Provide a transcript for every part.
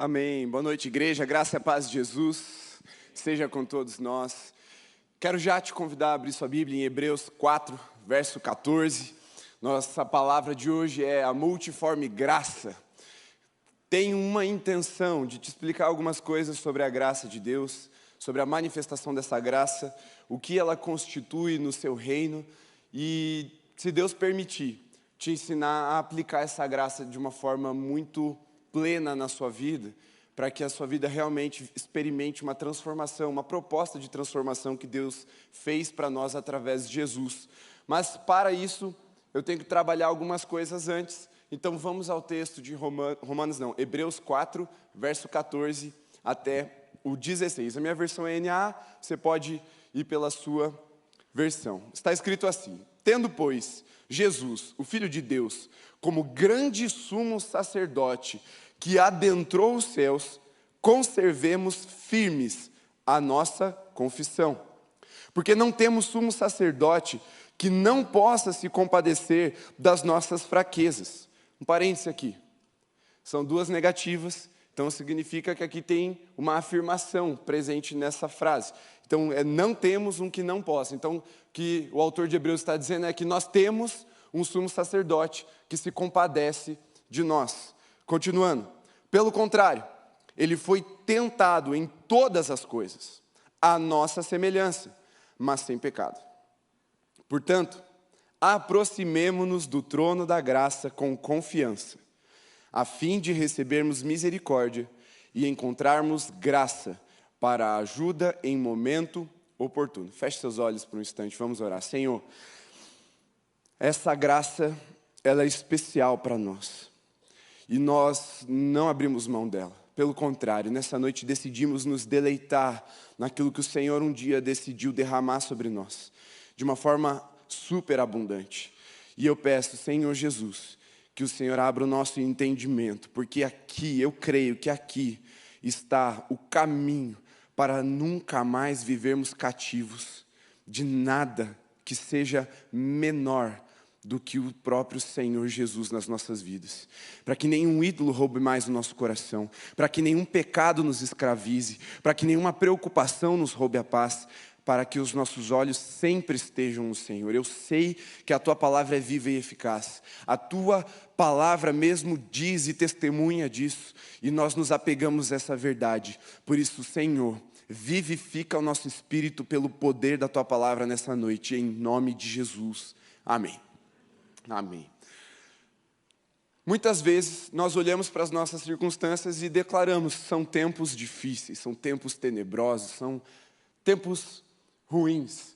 Amém. Boa noite, igreja. Graça e a paz de Jesus seja com todos nós. Quero já te convidar a abrir sua Bíblia em Hebreus 4, verso 14. Nossa palavra de hoje é a multiforme graça. Tenho uma intenção de te explicar algumas coisas sobre a graça de Deus, sobre a manifestação dessa graça, o que ela constitui no seu reino e, se Deus permitir, te ensinar a aplicar essa graça de uma forma muito plena na sua vida, para que a sua vida realmente experimente uma transformação, uma proposta de transformação que Deus fez para nós através de Jesus. Mas para isso, eu tenho que trabalhar algumas coisas antes. Então vamos ao texto de Hebreus 4, verso 14 até o 16. A minha versão é NA, você pode ir pela sua versão. Está escrito assim: tendo, pois, Jesus, o Filho de Deus, como grande sumo sacerdote, que adentrou os céus, conservemos firmes a nossa confissão. Porque não temos sumo sacerdote que não possa se compadecer das nossas fraquezas. Um parêntese aqui. São duas negativas, então significa que aqui tem uma afirmação presente nessa frase. Então, não temos um que não possa. Então, o que o autor de Hebreus está dizendo é que nós temos um sumo sacerdote que se compadece de nós. Continuando, pelo contrário, ele foi tentado em todas as coisas, à nossa semelhança, mas sem pecado. Portanto, aproximemo-nos do trono da graça com confiança, a fim de recebermos misericórdia e encontrarmos graça para a ajuda em momento oportuno. Feche seus olhos por um instante, vamos orar. Senhor, essa graça, ela é especial para nós. E nós não abrimos mão dela. Pelo contrário, nessa noite decidimos nos deleitar naquilo que o Senhor um dia decidiu derramar sobre nós, de uma forma superabundante. E eu peço, Senhor Jesus, que o Senhor abra o nosso entendimento, porque aqui, eu creio que aqui está o caminho para nunca mais vivermos cativos de nada que seja menor do que o próprio Senhor Jesus nas nossas vidas. Para que nenhum ídolo roube mais o nosso coração, para que nenhum pecado nos escravize, para que nenhuma preocupação nos roube a paz, para que os nossos olhos sempre estejam no Senhor. Eu sei que a Tua palavra é viva e eficaz. A Tua palavra mesmo diz e testemunha disso, e nós nos apegamos a essa verdade. Por isso, Senhor, vivifica o nosso espírito pelo poder da Tua palavra nessa noite, em nome de Jesus. Amém. Amém. Muitas vezes nós olhamos para as nossas circunstâncias e declaramos: são tempos difíceis, são tempos tenebrosos, são tempos ruins.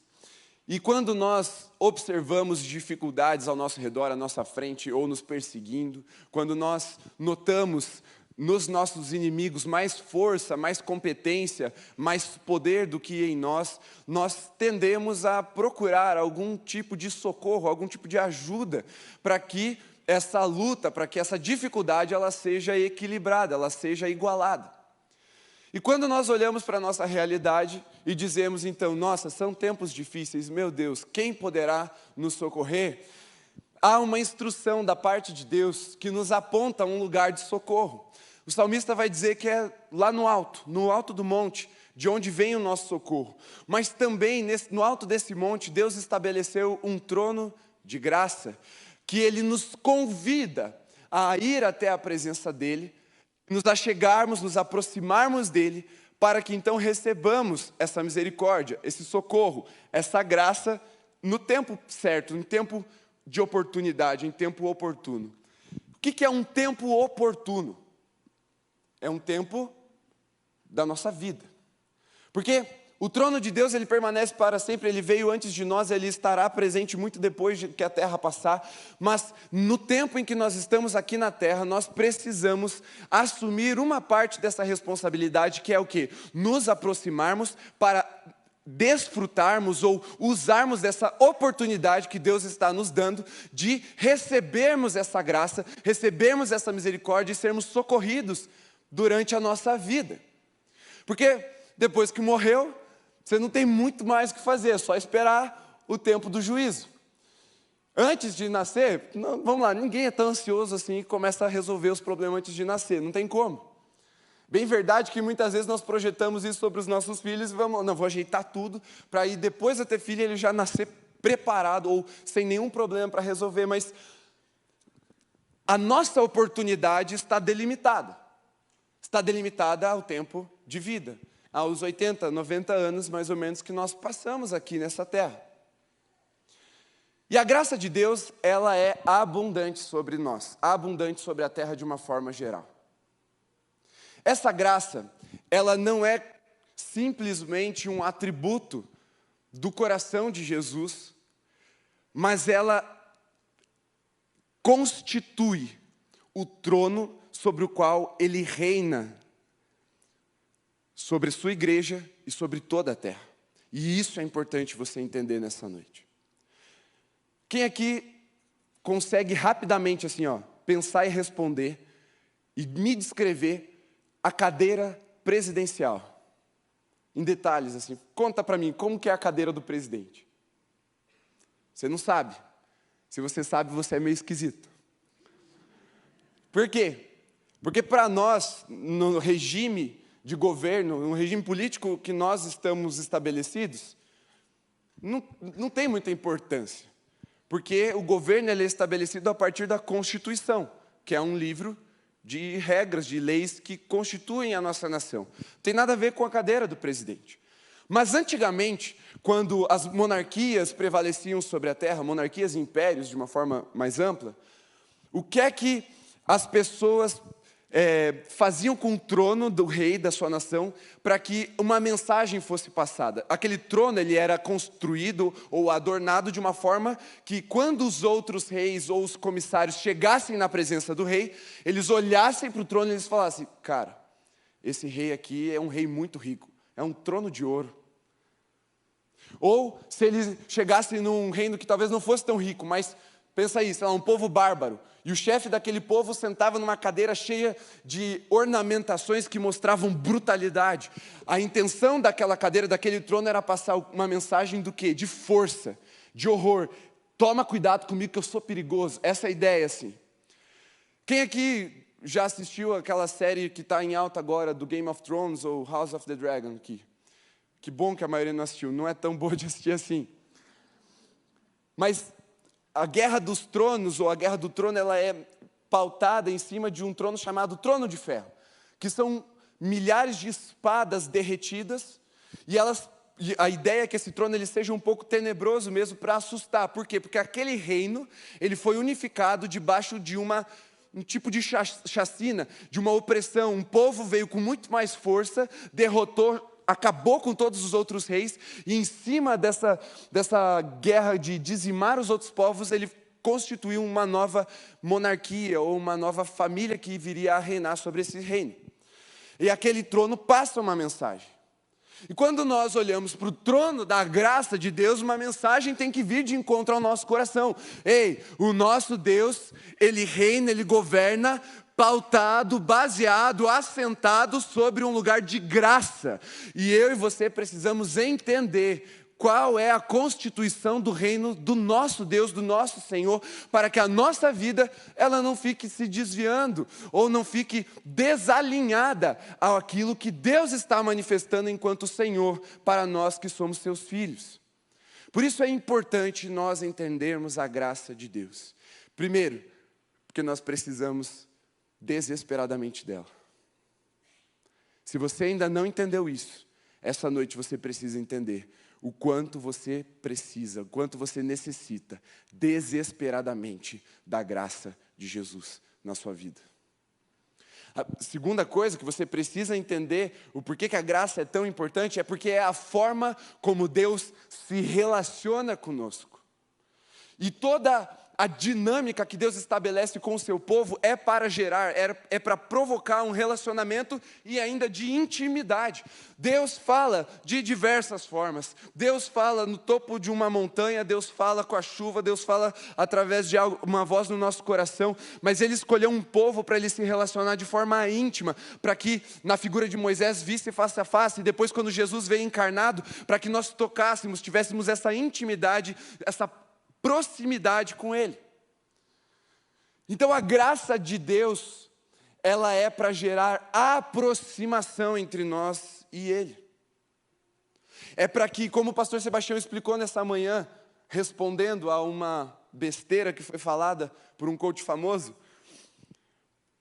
E quando nós observamos dificuldades ao nosso redor, à nossa frente ou nos perseguindo, quando nós notamos nos nossos inimigos mais força, mais competência, mais poder do que em nós, nós tendemos a procurar algum tipo de socorro, algum tipo de ajuda, para que essa luta, para que essa dificuldade ela seja equilibrada, ela seja igualada. E quando nós olhamos para a nossa realidade e dizemos então: nossa, são tempos difíceis, meu Deus, quem poderá nos socorrer? Há uma instrução da parte de Deus que nos aponta a um lugar de socorro. O salmista vai dizer que é lá no alto do monte, de onde vem o nosso socorro. Mas também, no alto desse monte, Deus estabeleceu um trono de graça, que Ele nos convida a ir até a presença dEle, nos achegarmos, nos aproximarmos dEle, para que então recebamos essa misericórdia, esse socorro, essa graça no tempo certo, no tempo de oportunidade, em tempo oportuno. O que é um tempo oportuno? É um tempo da nossa vida. Porque o trono de Deus, ele permanece para sempre, ele veio antes de nós, ele estará presente muito depois de que a terra passar, mas no tempo em que nós estamos aqui na terra, nós precisamos assumir uma parte dessa responsabilidade, que é o quê? Nos aproximarmos para desfrutarmos ou usarmos dessa oportunidade que Deus está nos dando de recebermos essa graça, recebermos essa misericórdia e sermos socorridos durante a nossa vida. Porque depois que morreu, você não tem muito mais o que fazer, é só esperar o tempo do juízo. Antes de nascer, vamos lá, ninguém é tão ansioso assim e começa a resolver os problemas antes de nascer, não tem como. Bem verdade que muitas vezes nós projetamos isso sobre os nossos filhos e vou ajeitar tudo para aí depois de ter filho ele já nascer preparado ou sem nenhum problema para resolver, mas a nossa oportunidade está delimitada. Está delimitada ao tempo de vida, aos 80, 90 anos mais ou menos que nós passamos aqui nessa terra. E a graça de Deus, ela é abundante sobre nós, abundante sobre a terra de uma forma geral. Essa graça, ela não é simplesmente um atributo do coração de Jesus, mas ela constitui o trono sobre o qual Ele reina sobre sua igreja e sobre toda a terra. E isso é importante você entender nessa noite. Quem aqui consegue rapidamente assim, pensar e responder e me descrever a cadeira presidencial? Em detalhes assim, conta para mim como que é a cadeira do presidente. Você não sabe. Se você sabe, você é meio esquisito. Por quê? Porque para nós, no regime de governo, no regime político que nós estamos estabelecidos, não tem muita importância. Porque o governo ele é estabelecido a partir da Constituição, que é um livro de regras, de leis que constituem a nossa nação. Não tem nada a ver com a cadeira do presidente. Mas antigamente, quando as monarquias prevaleciam sobre a terra, monarquias e impérios de uma forma mais ampla, o que é que as pessoas faziam com o trono do rei da sua nação para que uma mensagem fosse passada? Aquele trono ele era construído ou adornado de uma forma que quando os outros reis ou os comissários chegassem na presença do rei, eles olhassem para o trono e eles falassem: cara, esse rei aqui é um rei muito rico, é um trono de ouro. Ou se eles chegassem num reino que talvez não fosse tão rico, mas pensa aí, sei lá, um povo bárbaro, e o chefe daquele povo sentava numa cadeira cheia de ornamentações que mostravam brutalidade. A intenção daquela cadeira, daquele trono, era passar uma mensagem do quê? De força, de horror. Toma cuidado comigo que eu sou perigoso. Essa é a ideia, assim. Quem aqui já assistiu aquela série que está em alta agora, do Game of Thrones ou House of the Dragon aqui? Que bom que a maioria não assistiu, não é tão boa de assistir assim. Mas a Guerra dos Tronos, ou a Guerra do Trono, ela é pautada em cima de um trono chamado Trono de Ferro, que são milhares de espadas derretidas, e a ideia é que esse trono ele seja um pouco tenebroso mesmo para assustar. Por quê? Porque aquele reino ele foi unificado debaixo de um tipo de chacina, de uma opressão. Um povo veio com muito mais força, derrotou, acabou com todos os outros reis, e em cima dessa guerra de dizimar os outros povos, ele constituiu uma nova monarquia, ou uma nova família que viria a reinar sobre esse reino. E aquele trono passa uma mensagem. E quando nós olhamos para o trono da graça de Deus, uma mensagem tem que vir de encontro ao nosso coração. Ei, o nosso Deus, Ele reina, Ele governa, pautado, baseado, assentado sobre um lugar de graça. E eu e você precisamos entender qual é a constituição do reino do nosso Deus, do nosso Senhor, para que a nossa vida ela não fique se desviando ou não fique desalinhada àquilo que Deus está manifestando enquanto Senhor para nós que somos seus filhos. Por isso é importante nós entendermos a graça de Deus. Primeiro, porque nós precisamos desesperadamente dela. Se você ainda não entendeu isso, essa noite você precisa entender o quanto você precisa, o quanto você necessita desesperadamente da graça de Jesus na sua vida. A segunda coisa que você precisa entender, o porquê que a graça é tão importante, é porque é a forma como Deus se relaciona conosco. E toda a dinâmica que Deus estabelece com o seu povo é para gerar, é para provocar um relacionamento e ainda de intimidade. Deus fala de diversas formas. Deus fala no topo de uma montanha, Deus fala com a chuva, Deus fala através de uma voz no nosso coração, mas Ele escolheu um povo para Ele se relacionar de forma íntima, para que na figura de Moisés visse face a face, e depois quando Jesus veio encarnado, para que nós tocássemos, tivéssemos essa intimidade, essa proximidade com Ele. Então a graça de Deus, ela é para gerar aproximação entre nós e Ele. É para que, como o pastor Sebastião explicou nessa manhã, respondendo a uma besteira que foi falada por um coach famoso,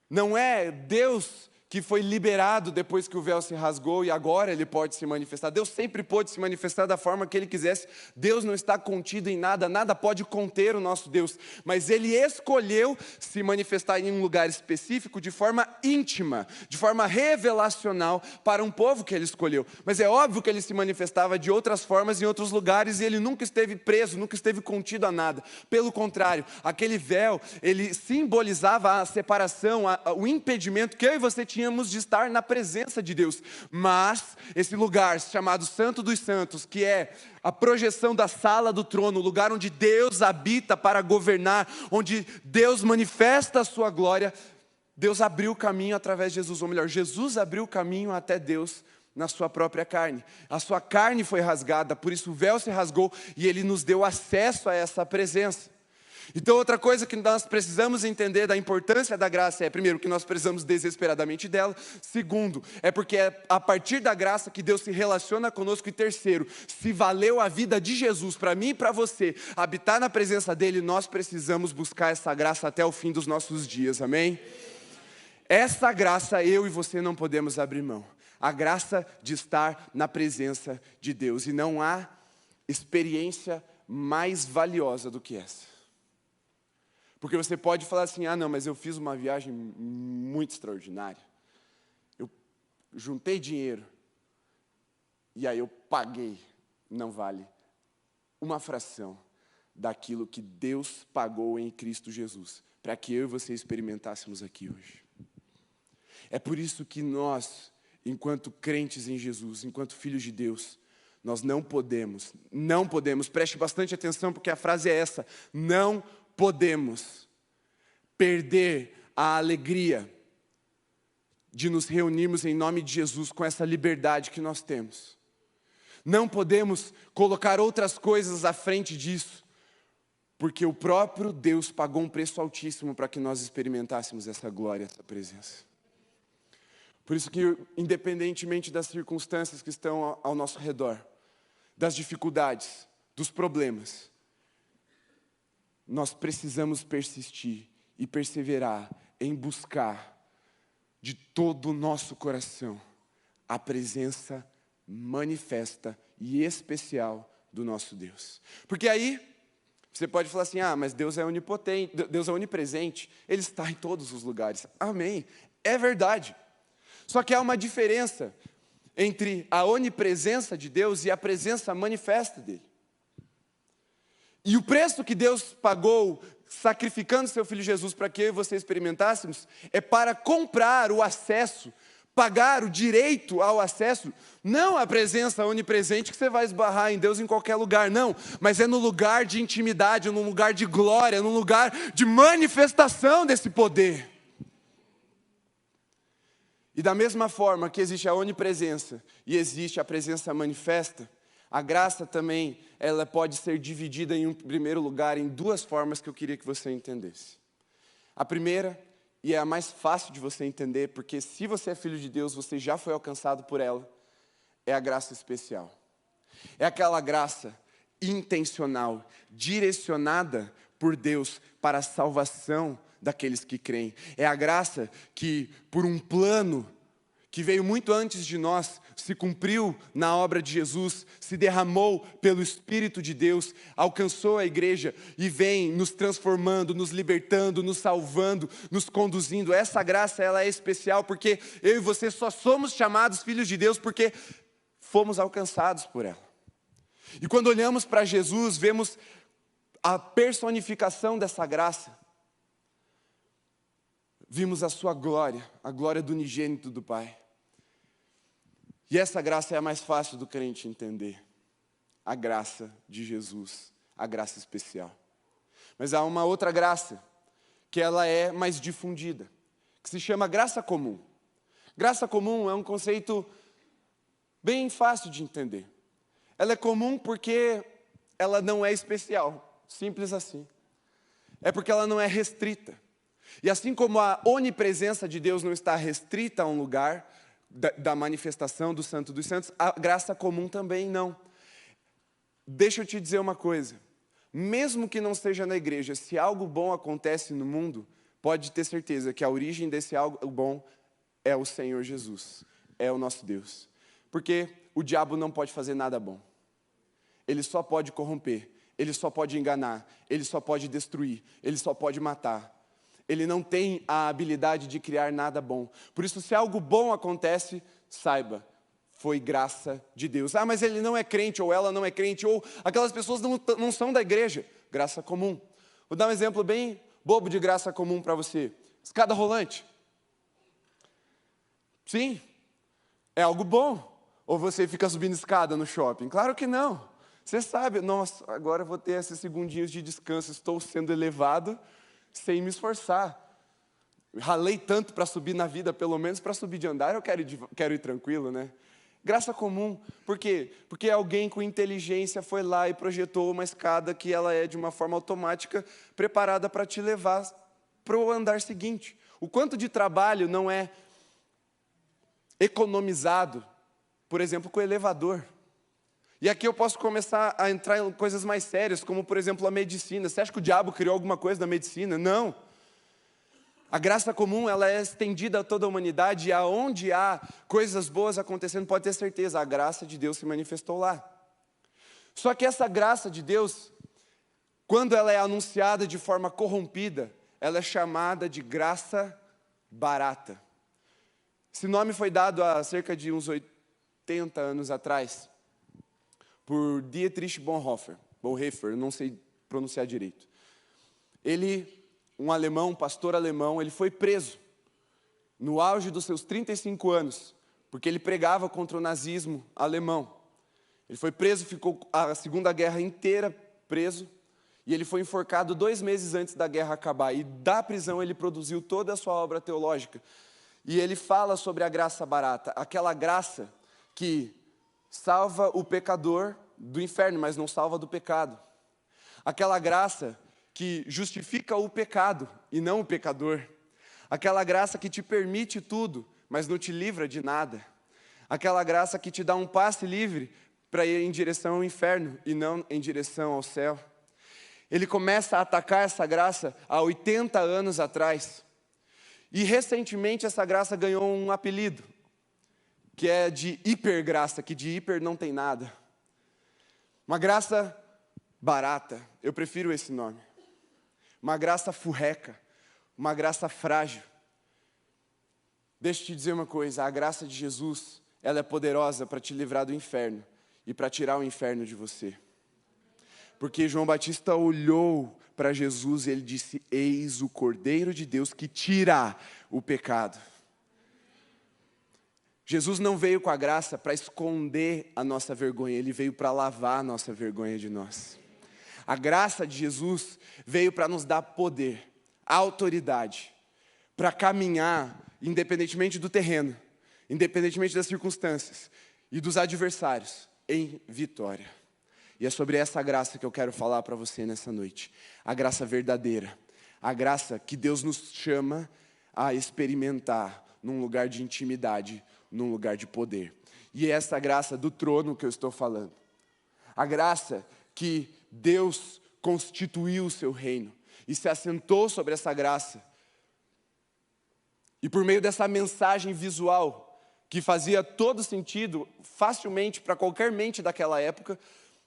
não é Deus que foi liberado depois que o véu se rasgou e agora Ele pode se manifestar. Deus sempre pôde se manifestar da forma que Ele quisesse. Deus não está contido em nada, nada pode conter o nosso Deus. Mas Ele escolheu se manifestar em um lugar específico de forma íntima, de forma revelacional para um povo que Ele escolheu. Mas é óbvio que Ele se manifestava de outras formas em outros lugares e Ele nunca esteve preso, nunca esteve contido a nada. Pelo contrário, aquele véu, ele simbolizava a separação, o impedimento que eu e você tínhamos de estar na presença de Deus. Mas esse lugar chamado Santo dos Santos, que é a projeção da sala do trono, o lugar onde Deus habita para governar, onde Deus manifesta a sua glória, Deus abriu o caminho através de Jesus, ou melhor, Jesus abriu o caminho até Deus na sua própria carne. A sua carne foi rasgada, por isso o véu se rasgou e Ele nos deu acesso a essa presença. Então outra coisa que nós precisamos entender da importância da graça é, primeiro, que nós precisamos desesperadamente dela. Segundo, é porque é a partir da graça que Deus se relaciona conosco. E terceiro, se valeu a vida de Jesus para mim e para você habitar na presença dEle, nós precisamos buscar essa graça até o fim dos nossos dias, amém? Essa graça eu e você não podemos abrir mão. A graça de estar na presença de Deus. E não há experiência mais valiosa do que essa. Porque você pode falar assim, não, mas eu fiz uma viagem muito extraordinária. Eu juntei dinheiro e aí eu paguei. Não vale uma fração daquilo que Deus pagou em Cristo Jesus, para que eu e você experimentássemos aqui hoje. É por isso que nós, enquanto crentes em Jesus, enquanto filhos de Deus, nós não podemos, preste bastante atenção porque a frase é essa, não podemos perder a alegria de nos reunirmos em nome de Jesus com essa liberdade que nós temos. Não podemos colocar outras coisas à frente disso, porque o próprio Deus pagou um preço altíssimo para que nós experimentássemos essa glória, essa presença. Por isso que, independentemente das circunstâncias que estão ao nosso redor, das dificuldades, dos problemas, nós precisamos persistir e perseverar em buscar de todo o nosso coração a presença manifesta e especial do nosso Deus. Porque aí você pode falar assim, mas Deus é onipotente, Deus é onipresente, Ele está em todos os lugares. Amém, é verdade. Só que há uma diferença entre a onipresença de Deus e a presença manifesta dEle. E o preço que Deus pagou, sacrificando seu Filho Jesus para que eu e você experimentássemos, é para comprar o acesso, pagar o direito ao acesso, não a presença onipresente que você vai esbarrar em Deus em qualquer lugar, não, mas é no lugar de intimidade, num lugar de glória, num lugar de manifestação desse poder. E da mesma forma que existe a onipresença e existe a presença manifesta, a graça também, ela pode ser dividida em um primeiro lugar em duas formas que eu queria que você entendesse. A primeira, e é a mais fácil de você entender, porque se você é filho de Deus, você já foi alcançado por ela, é a graça especial. É aquela graça intencional, direcionada por Deus para a salvação daqueles que creem. É a graça que, por um plano que veio muito antes de nós, se cumpriu na obra de Jesus, se derramou pelo Espírito de Deus, alcançou a igreja e vem nos transformando, nos libertando, nos salvando, nos conduzindo. Essa graça, ela é especial porque eu e você só somos chamados filhos de Deus porque fomos alcançados por ela. E quando olhamos para Jesus, vemos a personificação dessa graça. Vimos a sua glória, a glória do unigênito do Pai. E essa graça é a mais fácil do crente entender. A graça de Jesus, a graça especial. Mas há uma outra graça, que ela é mais difundida, que se chama graça comum. Graça comum é um conceito bem fácil de entender. Ela é comum porque ela não é especial, simples assim. É porque ela não é restrita. E assim como a onipresença de Deus não está restrita a um lugar da manifestação do Santo dos Santos, a graça comum também não. Deixa eu te dizer uma coisa, mesmo que não seja na igreja, se algo bom acontece no mundo, pode ter certeza que a origem desse algo bom é o Senhor Jesus, é o nosso Deus. Porque o diabo não pode fazer nada bom. Ele só pode corromper, ele só pode enganar, ele só pode destruir, ele só pode matar. Ele não tem a habilidade de criar nada bom. Por isso, se algo bom acontece, saiba, foi graça de Deus. Ah, mas ele não é crente, ou ela não é crente, ou aquelas pessoas não são da igreja. Graça comum. Vou dar um exemplo bem bobo de graça comum para você. Escada rolante. Sim, é algo bom. Ou você fica subindo escada no shopping? Claro que não. Você sabe, nossa, agora eu vou ter esses segundinhos de descanso, estou sendo elevado sem me esforçar. Ralei tanto para subir na vida, pelo menos para subir de andar, eu quero ir tranquilo, né? Graça comum, por quê? Porque alguém com inteligência foi lá e projetou uma escada que ela é de uma forma automática, preparada para te levar para o andar seguinte. O quanto de trabalho não é economizado, por exemplo, com o elevador. E aqui eu posso começar a entrar em coisas mais sérias, como, por exemplo, a medicina. Você acha que o diabo criou alguma coisa na medicina? Não. A graça comum, ela é estendida a toda a humanidade, e aonde há coisas boas acontecendo, pode ter certeza, a graça de Deus se manifestou lá. Só que essa graça de Deus, quando ela é anunciada de forma corrompida, ela é chamada de graça barata. Esse nome foi dado há cerca de uns 80 anos atrás, por Dietrich Bonhoeffer, não sei pronunciar direito. Ele, um alemão, um pastor alemão, ele foi preso no auge dos seus 35 anos, porque ele pregava contra o nazismo alemão. Ele foi preso, ficou a Segunda Guerra inteira preso, e ele foi enforcado 2 meses antes da guerra acabar. E da prisão ele produziu toda a sua obra teológica. E ele fala sobre a graça barata, aquela graça que salva o pecador do inferno, mas não salva do pecado. Aquela graça que justifica o pecado e não o pecador. Aquela graça que te permite tudo, mas não te livra de nada. Aquela graça que te dá um passe livre para ir em direção ao inferno e não em direção ao céu. Ele começa a atacar essa graça há 80 anos atrás. E recentemente essa graça ganhou um apelido, que é de hipergraça, que de hiper não tem nada. Uma graça barata, eu prefiro esse nome. Uma graça furreca, uma graça frágil. Deixa eu te dizer uma coisa, a graça de Jesus, ela é poderosa para te livrar do inferno e para tirar o inferno de você. Porque João Batista olhou para Jesus e ele disse, eis o Cordeiro de Deus que tira o pecado. Jesus não veio com a graça para esconder a nossa vergonha, ele veio para lavar a nossa vergonha de nós. A graça de Jesus veio para nos dar poder, autoridade, para caminhar, independentemente do terreno, independentemente das circunstâncias e dos adversários, em vitória. E é sobre essa graça que eu quero falar para você nessa noite. A graça verdadeira, a graça que Deus nos chama a experimentar num lugar de intimidade, num lugar de poder. E é essa graça do trono que eu estou falando. A graça que Deus constituiu o seu reino e se assentou sobre essa graça. E por meio dessa mensagem visual, que fazia todo sentido facilmente para qualquer mente daquela época,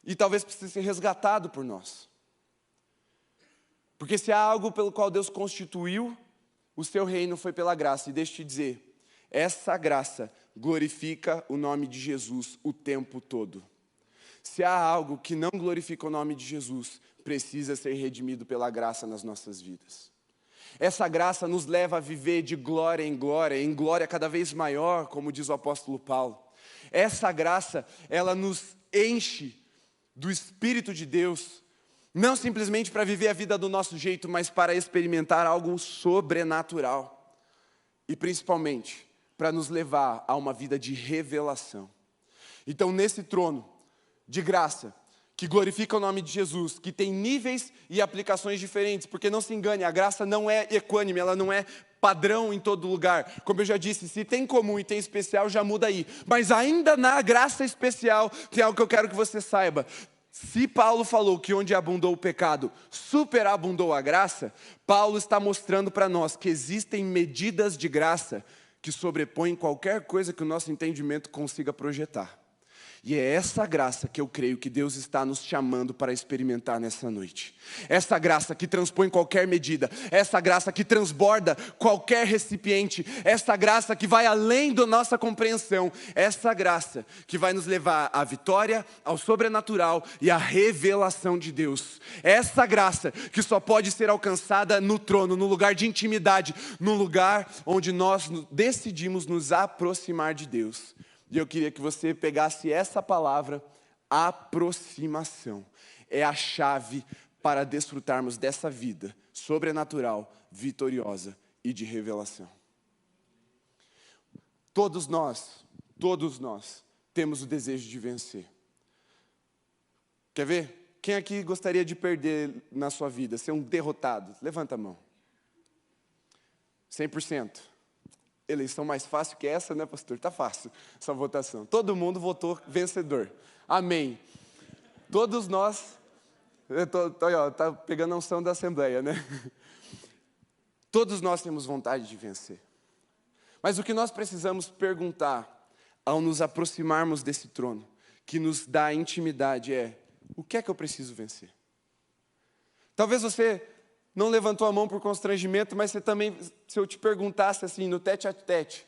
e talvez precise ser resgatado por nós. Porque se há algo pelo qual Deus constituiu o seu reino, foi pela graça. E deixa eu te dizer, essa graça glorifica o nome de Jesus o tempo todo. Se há algo que não glorifica o nome de Jesus, precisa ser redimido pela graça nas nossas vidas. Essa graça nos leva a viver de glória em glória cada vez maior, como diz o apóstolo Paulo. Essa graça, ela nos enche do Espírito de Deus, não simplesmente para viver a vida do nosso jeito, mas para experimentar algo sobrenatural. E principalmente, para nos levar a uma vida de revelação. Então, nesse trono de graça, que glorifica o nome de Jesus, que tem níveis e aplicações diferentes, porque não se engane, a graça não é equânime, ela não é padrão em todo lugar. Como eu já disse, se tem comum e tem especial, já muda aí. Mas ainda na graça especial, tem algo que eu quero que você saiba. Se Paulo falou que onde abundou o pecado, superabundou a graça, Paulo está mostrando para nós que existem medidas de graça que sobrepõem qualquer coisa que o nosso entendimento consiga projetar. E é essa graça que eu creio que Deus está nos chamando para experimentar nessa noite. Essa graça que transpõe qualquer medida, essa graça que transborda qualquer recipiente, essa graça que vai além da nossa compreensão, essa graça que vai nos levar à vitória, ao sobrenatural e à revelação de Deus. Essa graça que só pode ser alcançada no trono, no lugar de intimidade, no lugar onde nós decidimos nos aproximar de Deus. E eu queria que você pegasse essa palavra, aproximação. É a chave para desfrutarmos dessa vida sobrenatural, vitoriosa e de revelação. Todos nós temos o desejo de vencer. Quer ver? Quem aqui gostaria de perder na sua vida, ser um derrotado? Levanta a mão. 100%. Eleição mais fácil que essa, né, pastor? Tá fácil essa votação. Todo mundo votou vencedor. Amém. Todos nós... Tá pegando a unção da Assembleia, né? Todos nós temos vontade de vencer. Mas o que nós precisamos perguntar ao nos aproximarmos desse trono, que nos dá intimidade, é: o que é que eu preciso vencer? Talvez você não levantou a mão por constrangimento, mas você também, se eu te perguntasse assim, no tete a tete,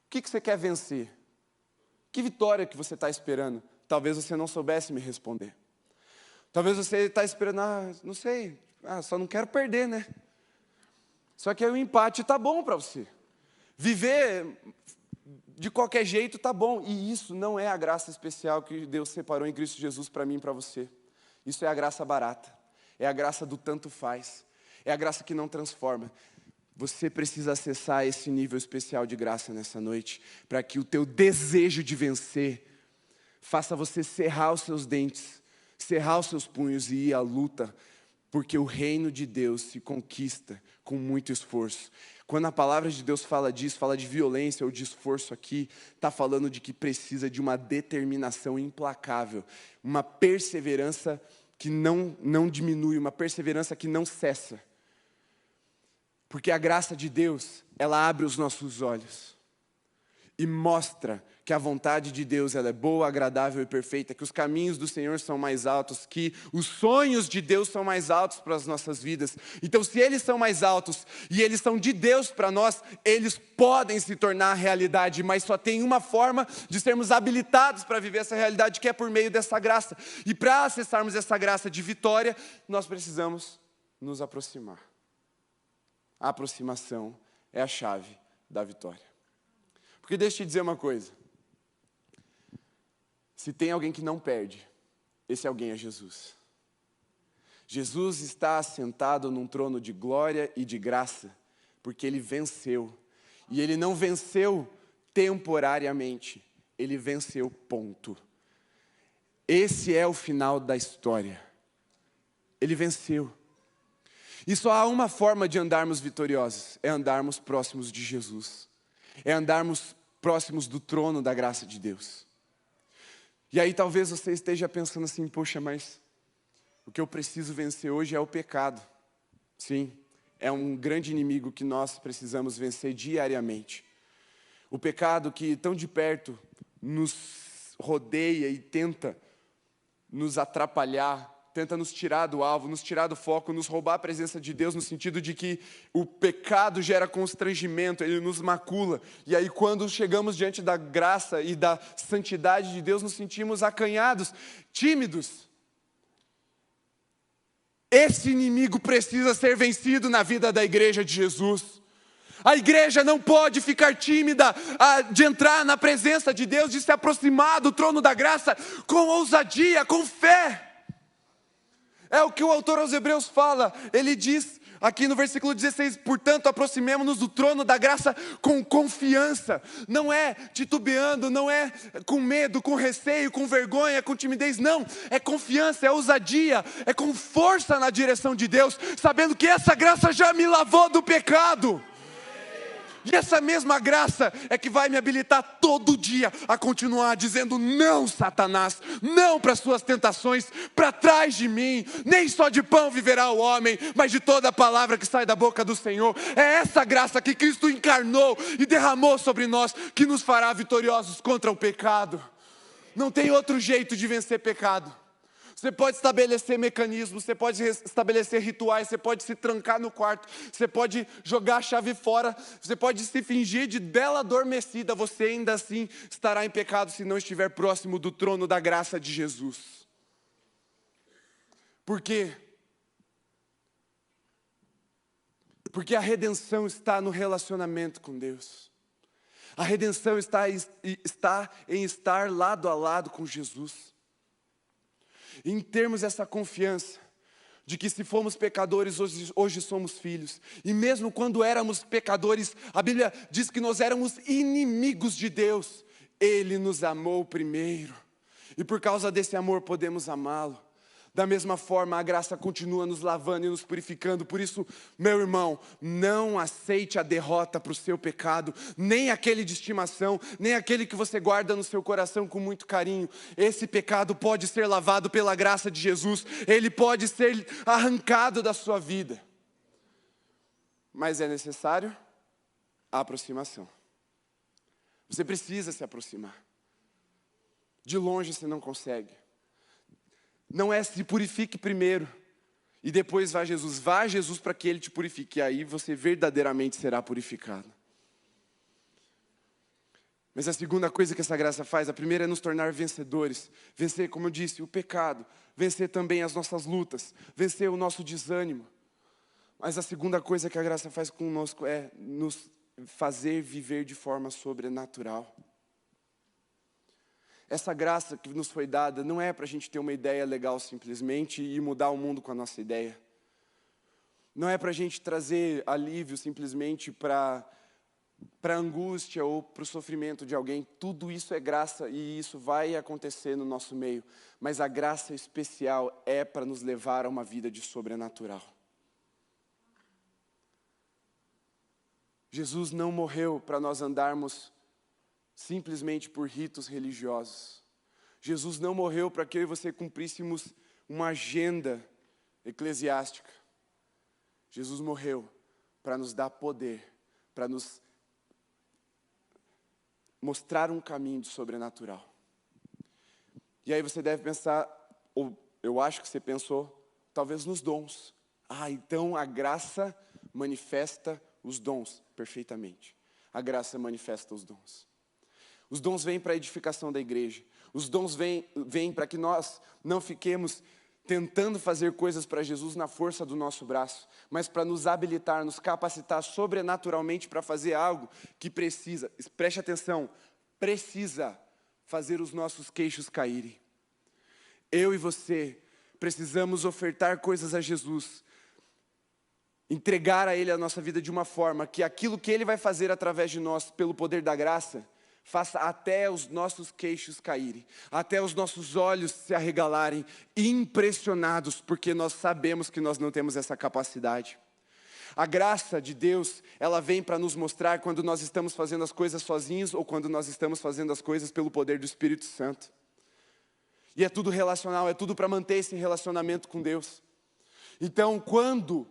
o que você quer vencer? Que vitória que você está esperando? Talvez você não soubesse me responder. Talvez você está esperando, não sei, só não quero perder, né? Só que aí o empate está bom para você. Viver de qualquer jeito está bom. E isso não é a graça especial que Deus separou em Cristo Jesus para mim e para você. Isso é a graça barata. É a graça do tanto faz. É a graça que não transforma. Você precisa acessar esse nível especial de graça nessa noite, para que o teu desejo de vencer faça você cerrar os seus dentes, cerrar os seus punhos e ir à luta, porque o reino de Deus se conquista com muito esforço. Quando a palavra de Deus fala disso, fala de violência ou de esforço aqui, está falando de que precisa de uma determinação implacável, uma perseverança que não diminui, uma perseverança que não cessa. Porque a graça de Deus, ela abre os nossos olhos e mostra que a vontade de Deus ela é boa, agradável e perfeita, que os caminhos do Senhor são mais altos, que os sonhos de Deus são mais altos para as nossas vidas. Então, se eles são mais altos e eles são de Deus para nós, eles podem se tornar realidade, mas só tem uma forma de sermos habilitados para viver essa realidade, que é por meio dessa graça. E para acessarmos essa graça de vitória, nós precisamos nos aproximar. A aproximação é a chave da vitória. Porque deixa eu te dizer uma coisa. Se tem alguém que não perde, esse alguém é Jesus. Jesus está assentado num trono de glória e de graça, porque Ele venceu. E Ele não venceu temporariamente, Ele venceu, ponto. Esse é o final da história. Ele venceu. E só há uma forma de andarmos vitoriosos, é andarmos próximos de Jesus. É andarmos próximos do trono da graça de Deus. E aí talvez você esteja pensando assim, poxa, mas o que eu preciso vencer hoje é o pecado. Sim, é um grande inimigo que nós precisamos vencer diariamente. O pecado que tão de perto nos rodeia e tenta nos atrapalhar, tenta nos tirar do alvo, nos tirar do foco, nos roubar a presença de Deus, no sentido de que o pecado gera constrangimento, ele nos macula. E aí quando chegamos diante da graça e da santidade de Deus, nos sentimos acanhados, tímidos. Esse inimigo precisa ser vencido na vida da igreja de Jesus. A igreja não pode ficar tímida de entrar na presença de Deus, de se aproximar do trono da graça com ousadia, com fé. É o que o autor aos Hebreus fala. Ele diz, Aqui no versículo 16, portanto, aproximemo-nos do trono da graça com confiança. Não é titubeando, não é com medo, com receio, com vergonha, com timidez. Não, é confiança, é ousadia, é com força na direção de Deus, sabendo que essa graça já me lavou do pecado. E essa mesma graça é que vai me habilitar todo dia a continuar dizendo não, Satanás, não para as suas tentações, para trás de mim. Nem só de pão viverá o homem, mas de toda a palavra que sai da boca do Senhor. É essa graça que Cristo encarnou e derramou sobre nós que nos fará vitoriosos contra o pecado. Não tem outro jeito de vencer pecado. Você pode estabelecer mecanismos, você pode estabelecer rituais, você pode se trancar no quarto, você pode jogar a chave fora, você pode se fingir de bela adormecida, você ainda assim estará em pecado se não estiver próximo do trono da graça de Jesus. Por quê? Porque a redenção está no relacionamento com Deus. A redenção está em estar lado a lado com Jesus. Em termos essa confiança de que se fomos pecadores, hoje somos filhos. E mesmo quando éramos pecadores, a Bíblia diz que nós éramos inimigos de Deus. Ele nos amou primeiro. E por causa desse amor podemos amá-lo. Da mesma forma, a graça continua nos lavando e nos purificando. Por isso, meu irmão, não aceite a derrota para o seu pecado, nem aquele de estimação, nem aquele que você guarda no seu coração com muito carinho. Esse pecado pode ser lavado pela graça de Jesus, ele pode ser arrancado da sua vida. Mas é necessário a aproximação. Você precisa se aproximar. De longe você não consegue. Não é se purifique primeiro e depois vá a Jesus. Vá a Jesus para que Ele te purifique. E aí você verdadeiramente será purificado. Mas a segunda coisa que essa graça faz, a primeira é nos tornar vencedores. Vencer, como eu disse, o pecado. Vencer também as nossas lutas. Vencer o nosso desânimo. Mas a segunda coisa que a graça faz conosco é nos fazer viver de forma sobrenatural. Essa graça que nos foi dada não é para a gente ter uma ideia legal simplesmente e mudar o mundo com a nossa ideia. Não é para a gente trazer alívio simplesmente para a angústia ou para o sofrimento de alguém. Tudo isso é graça e isso vai acontecer no nosso meio. Mas a graça especial é para nos levar a uma vida de sobrenatural. Jesus não morreu para nós andarmos simplesmente por ritos religiosos. Jesus não morreu para que eu e você cumpríssemos uma agenda eclesiástica. Jesus morreu para nos dar poder, para nos mostrar um caminho de sobrenatural. E aí você deve pensar, ou eu acho que você pensou, talvez nos dons. Então a graça manifesta os dons perfeitamente. A graça manifesta os dons. Os dons vêm para a edificação da igreja. Os dons vêm para que nós não fiquemos tentando fazer coisas para Jesus na força do nosso braço, mas para nos habilitar, nos capacitar sobrenaturalmente para fazer algo que precisa, preste atenção, precisa fazer os nossos queixos caírem. Eu e você precisamos ofertar coisas a Jesus, entregar a Ele a nossa vida de uma forma que aquilo que Ele vai fazer através de nós, pelo poder da graça, faça até os nossos queixos caírem, até os nossos olhos se arregalarem, impressionados, porque nós sabemos que nós não temos essa capacidade. A graça de Deus, ela vem para nos mostrar quando nós estamos fazendo as coisas sozinhos ou quando nós estamos fazendo as coisas pelo poder do Espírito Santo. E é tudo relacional, é tudo para manter esse relacionamento com Deus. Então, quando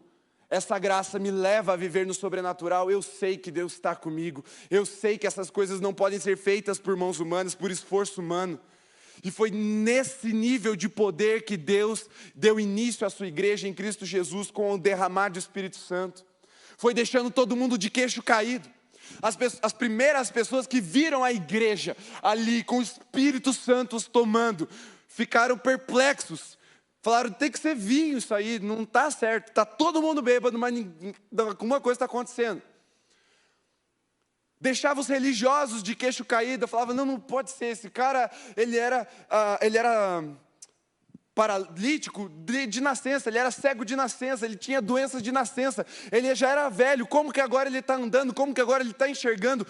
essa graça me leva a viver no sobrenatural, eu sei que Deus está comigo. Eu sei que essas coisas não podem ser feitas por mãos humanas, por esforço humano. E foi nesse nível de poder que Deus deu início à sua igreja em Cristo Jesus com o derramar do Espírito Santo. Foi deixando todo mundo de queixo caído. As primeiras pessoas que viram a igreja ali com o Espírito Santo os tomando, ficaram perplexos. Falaram, tem que ser vinho isso aí, não está certo. Está todo mundo bêbado, mas alguma coisa está acontecendo. Deixava os religiosos de queixo caído. Falava, não pode ser, esse cara, ele era paralítico de nascença, ele era cego de nascença, ele tinha doenças de nascença, ele já era velho, como que agora ele está andando, como que agora ele está enxergando?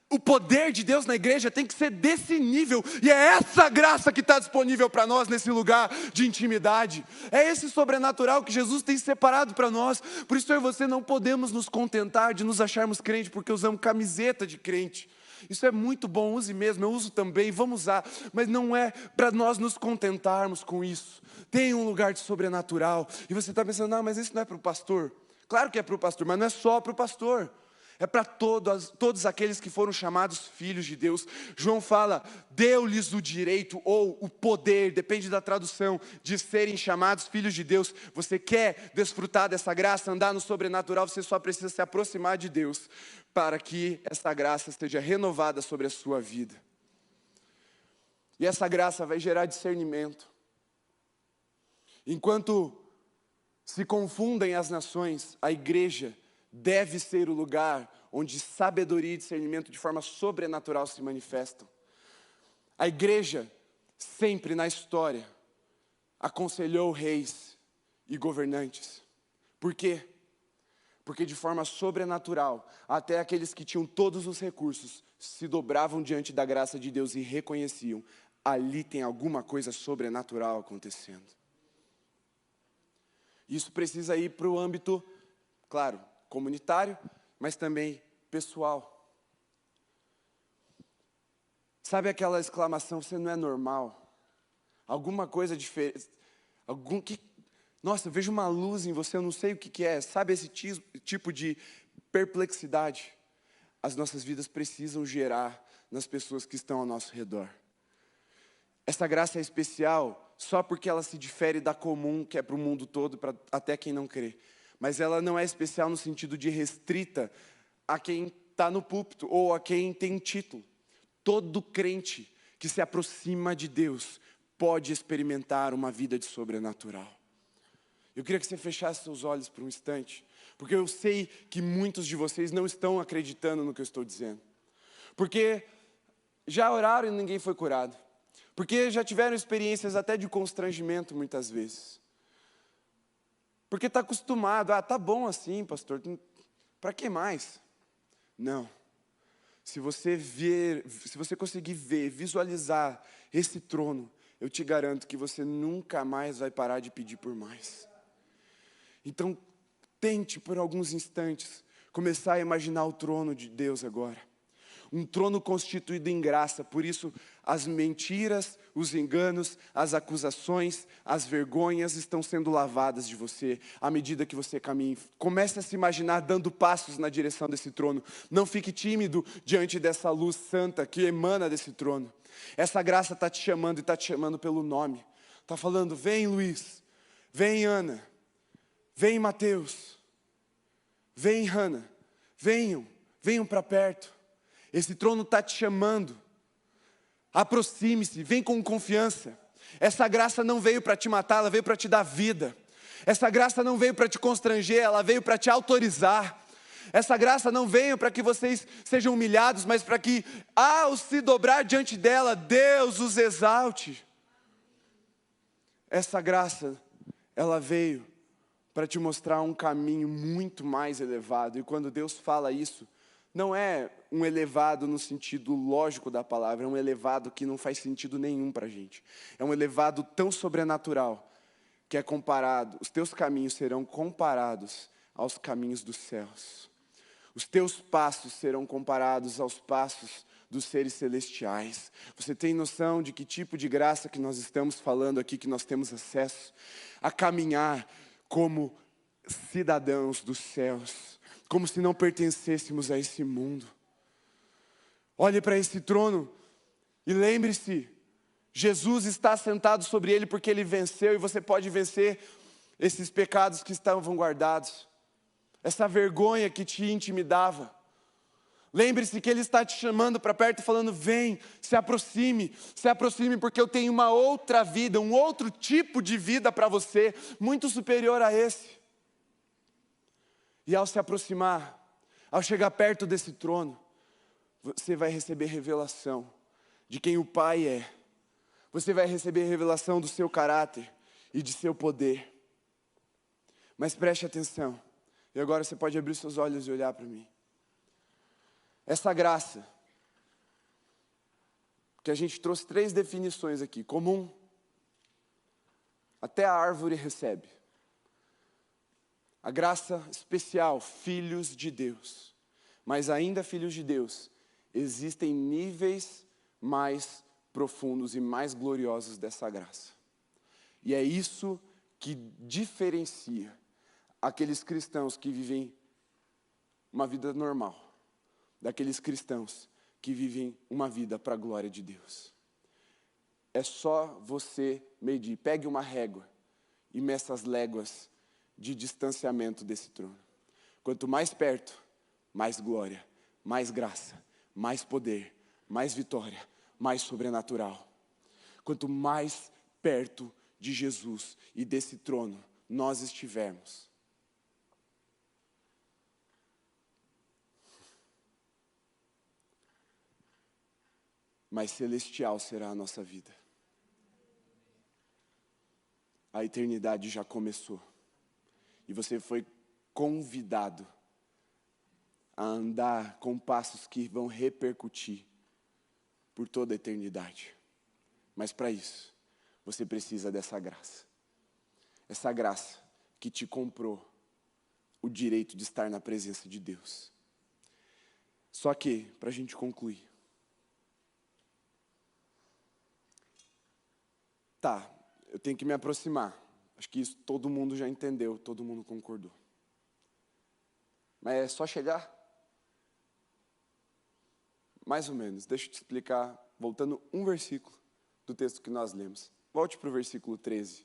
O poder de Deus na igreja tem que ser desse nível, e é essa graça que está disponível para nós nesse lugar de intimidade, é esse sobrenatural que Jesus tem separado para nós. Por isso eu e você não podemos nos contentar de nos acharmos crente, porque usamos camiseta de crente. Isso é muito bom, use mesmo, eu uso também, vamos usar, mas não é para nós nos contentarmos com isso. Tem um lugar de sobrenatural, e você está pensando, não, mas isso não é para o pastor. Claro que é para o pastor, mas não é só para o pastor. É para todos aqueles que foram chamados filhos de Deus. João fala, deu-lhes o direito ou o poder, depende da tradução, de serem chamados filhos de Deus. Você quer desfrutar dessa graça, andar no sobrenatural, você só precisa se aproximar de Deus para que essa graça seja renovada sobre a sua vida. E essa graça vai gerar discernimento. Enquanto se confundem as nações, a igreja deve ser o lugar onde sabedoria e discernimento de forma sobrenatural se manifestam. A igreja, sempre na história, aconselhou reis e governantes. Por quê? Porque de forma sobrenatural, até aqueles que tinham todos os recursos, se dobravam diante da graça de Deus e reconheciam, ali tem alguma coisa sobrenatural acontecendo. Isso precisa ir para o âmbito, claro, comunitário, mas também pessoal. Sabe aquela exclamação, você não é normal? Alguma coisa diferente, nossa, eu vejo uma luz em você, eu não sei o que é. Sabe esse tipo de perplexidade? As nossas vidas precisam gerar nas pessoas que estão ao nosso redor. Essa graça é especial só porque ela se difere da comum, que é para o mundo todo, para até quem não crê. Mas ela não é especial no sentido de restrita a quem está no púlpito ou a quem tem título. Todo crente que se aproxima de Deus pode experimentar uma vida de sobrenatural. Eu queria que você fechasse seus olhos por um instante, porque eu sei que muitos de vocês não estão acreditando no que eu estou dizendo. Porque já oraram e ninguém foi curado. Porque já tiveram experiências até de constrangimento muitas vezes. Porque está acostumado, tá bom assim, pastor, para que mais? Não. Se você conseguir ver, visualizar esse trono, eu te garanto que você nunca mais vai parar de pedir por mais. Então, tente por alguns instantes começar a imaginar o trono de Deus agora. Um trono constituído em graça, por isso as mentiras, os enganos, as acusações, as vergonhas estão sendo lavadas de você à medida que você caminha. Comece a se imaginar dando passos na direção desse trono. Não fique tímido diante dessa luz santa que emana desse trono. Essa graça está te chamando e está te chamando pelo nome. Está falando, vem Luiz, vem Ana, vem Mateus, vem Hannah, venham para perto. Esse trono está te chamando. Aproxime-se, vem com confiança. Essa graça não veio para te matar, ela veio para te dar vida. Essa graça não veio para te constranger, ela veio para te autorizar. Essa graça não veio para que vocês sejam humilhados, mas para que, ao se dobrar diante dela, Deus os exalte. Essa graça, ela veio para te mostrar um caminho muito mais elevado. E quando Deus fala isso, não é um elevado no sentido lógico da palavra, é um elevado que não faz sentido nenhum para a gente. É um elevado tão sobrenatural que é comparado, os teus caminhos serão comparados aos caminhos dos céus. Os teus passos serão comparados aos passos dos seres celestiais. Você tem noção de que tipo de graça que nós estamos falando aqui, que nós temos acesso a caminhar como cidadãos dos céus, como se não pertencêssemos a esse mundo. Olhe para esse trono e lembre-se, Jesus está sentado sobre ele porque ele venceu, e você pode vencer esses pecados que estavam guardados, essa vergonha que te intimidava. Lembre-se que ele está te chamando para perto e falando, vem, se aproxime porque eu tenho uma outra vida, um outro tipo de vida para você, muito superior a esse. E ao se aproximar, ao chegar perto desse trono, você vai receber revelação de quem o Pai é. Você vai receber revelação do seu caráter. e de seu poder. Mas preste atenção, e agora você pode abrir seus olhos e olhar para mim. Essa graça, que a gente trouxe 3 definições aqui, comum, até a árvore recebe. A graça especial, filhos de Deus. Mas ainda filhos de Deus, existem níveis mais profundos e mais gloriosos dessa graça. E é isso que diferencia aqueles cristãos que vivem uma vida normal, daqueles cristãos que vivem uma vida para a glória de Deus. É só você medir, pegue uma régua e meça as léguas de distanciamento desse trono. Quanto mais perto, mais glória, mais graça, mais poder, mais vitória, mais sobrenatural. Quanto mais perto de Jesus e desse trono nós estivermos, mais celestial será a nossa vida. A eternidade já começou. E você foi convidado a andar com passos que vão repercutir por toda a eternidade. Mas para isso, você precisa dessa graça. Essa graça que te comprou o direito de estar na presença de Deus. Só que, para a gente concluir. Tá, eu tenho que me aproximar. Acho que isso todo mundo já entendeu, todo mundo concordou. Mas é só chegar? Mais ou menos. Deixa eu te explicar, voltando um versículo do texto que nós lemos. Volte para o versículo 13.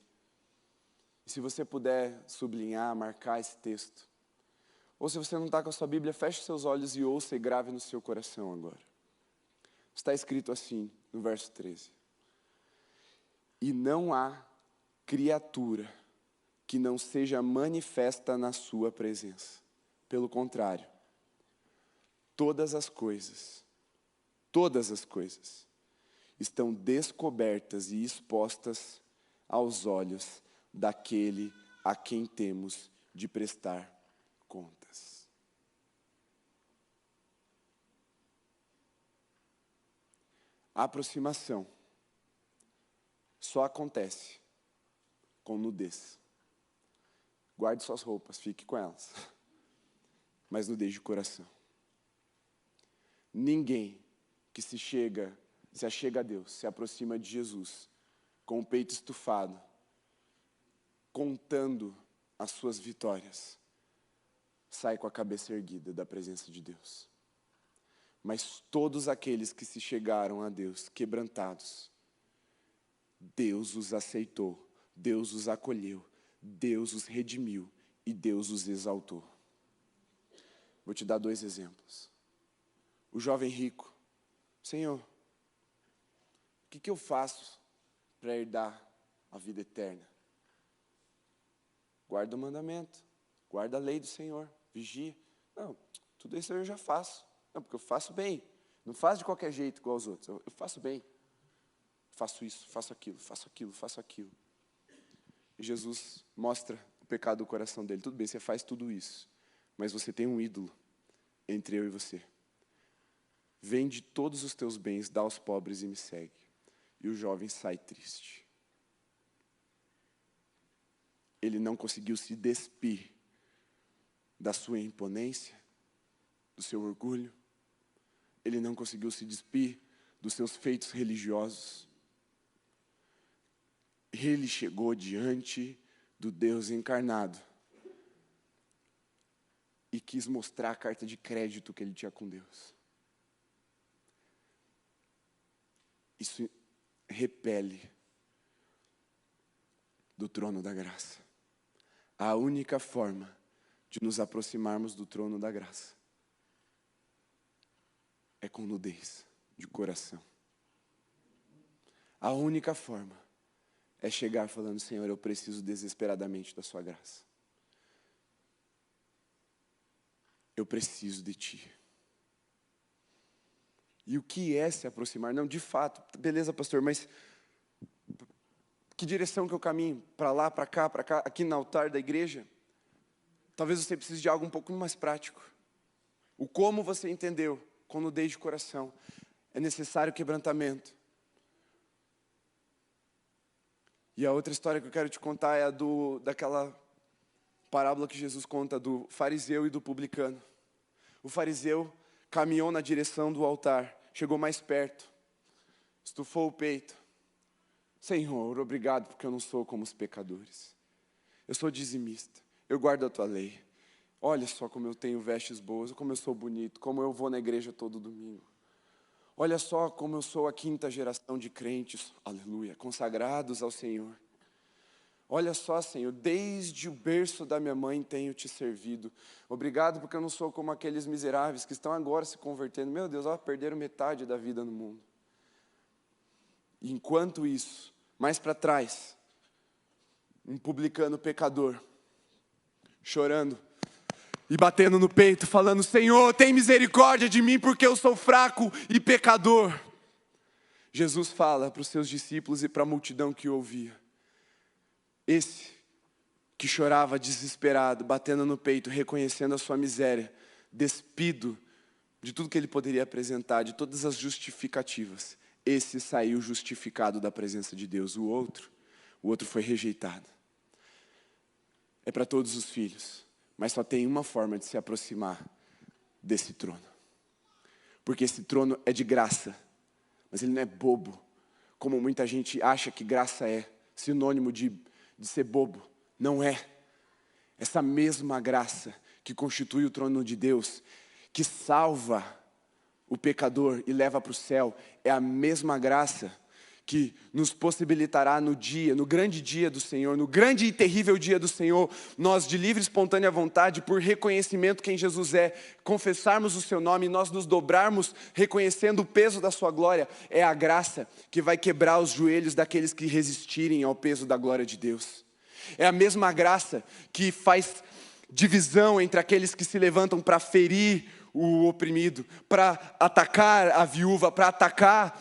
E se você puder sublinhar, marcar esse texto. Ou se você não está com a sua Bíblia, feche seus olhos e ouça e grave no seu coração agora. Está escrito assim, no verso 13. E não há criatura que não seja manifesta na sua presença. Pelo contrário, todas as coisas estão descobertas e expostas aos olhos daquele a quem temos de prestar contas. A aproximação só acontece com nudez. Guarde suas roupas, fique com elas. Mas nudez de coração. Ninguém que se achega a Deus, se aproxima de Jesus, com o peito estufado, contando as suas vitórias, sai com a cabeça erguida da presença de Deus. Mas todos aqueles que se chegaram a Deus, quebrantados, Deus os aceitou, Deus os acolheu, Deus os redimiu e Deus os exaltou. Vou te dar 2 exemplos. O jovem rico. Senhor, o que eu faço para herdar a vida eterna? Guarda o mandamento, guarda a lei do Senhor, vigia. Não, tudo isso eu já faço. Não, porque eu faço bem. Não faço de qualquer jeito igual aos outros. Eu faço bem. Faço isso, faço aquilo, faço aquilo, faço aquilo. E Jesus mostra o pecado do coração dele. Tudo bem, você faz tudo isso. Mas você tem um ídolo entre eu e você. Vende todos os teus bens, dá aos pobres e me segue. E o jovem sai triste. Ele não conseguiu se despir da sua imponência, do seu orgulho. Ele não conseguiu se despir dos seus feitos religiosos. Ele chegou diante do Deus encarnado e quis mostrar a carta de crédito que ele tinha com Deus. Isso repele do trono da graça. A única forma de nos aproximarmos do trono da graça é com nudez de coração. A única forma é chegar falando: Senhor, eu preciso desesperadamente da sua graça. Eu preciso de ti. E o que é se aproximar? Não, de fato, beleza, pastor, mas que direção que eu caminho? Para lá, para cá, aqui no altar da igreja? Talvez você precise de algo um pouco mais prático. O como você entendeu, com nudez de coração. É necessário quebrantamento. E a outra história que eu quero te contar é daquela parábola que Jesus conta do fariseu e do publicano. O fariseu caminhou na direção do altar, chegou mais perto, estufou o peito. Senhor, obrigado porque eu não sou como os pecadores. Eu sou dizimista, eu guardo a tua lei. Olha só como eu tenho vestes boas, como eu sou bonito, como eu vou na igreja todo domingo. Olha só como eu sou a 5ª geração de crentes, aleluia, consagrados ao Senhor. Olha só, Senhor, desde o berço da minha mãe tenho te servido. Obrigado porque eu não sou como aqueles miseráveis que estão agora se convertendo. Meu Deus, perderam metade da vida no mundo. E enquanto isso, mais para trás, um publicano pecador, chorando e batendo no peito, falando: Senhor, tem misericórdia de mim porque eu sou fraco e pecador. Jesus fala para os seus discípulos e para a multidão que o ouvia: esse que chorava desesperado, batendo no peito, reconhecendo a sua miséria, despido de tudo que ele poderia apresentar, de todas as justificativas, esse saiu justificado da presença de Deus. O outro foi rejeitado. É para todos os filhos, mas só tem uma forma de se aproximar desse trono. Porque esse trono é de graça, mas ele não é bobo, como muita gente acha que graça é sinônimo de ser bobo. Não é. Essa mesma graça que constitui o trono de Deus, que salva o pecador e leva para o céu, é a mesma graça que nos possibilitará no grande dia do Senhor, no grande e terrível dia do Senhor, nós de livre e espontânea vontade, por reconhecimento quem Jesus é, confessarmos o seu nome, nós nos dobrarmos reconhecendo o peso da sua glória. É a graça que vai quebrar os joelhos daqueles que resistirem ao peso da glória de Deus. É a mesma graça que faz divisão entre aqueles que se levantam para ferir o oprimido, para atacar a viúva, para atacar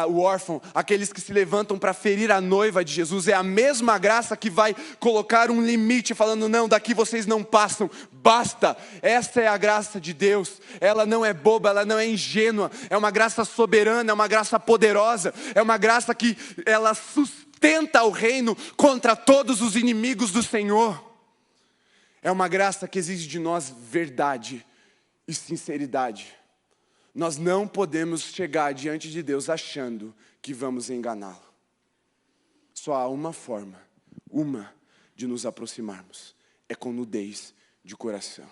o órfão, aqueles que se levantam para ferir a noiva de Jesus. É a mesma graça que vai colocar um limite, falando: não, daqui vocês não passam, basta. Essa é a graça de Deus. Ela não é boba, ela não é ingênua, é uma graça soberana, é uma graça poderosa, é uma graça que ela sustenta o reino contra todos os inimigos do Senhor. É uma graça que exige de nós verdade e sinceridade. Nós não podemos chegar diante de Deus achando que vamos enganá-lo. Só há uma forma, de nos aproximarmos. É com nudez de coração.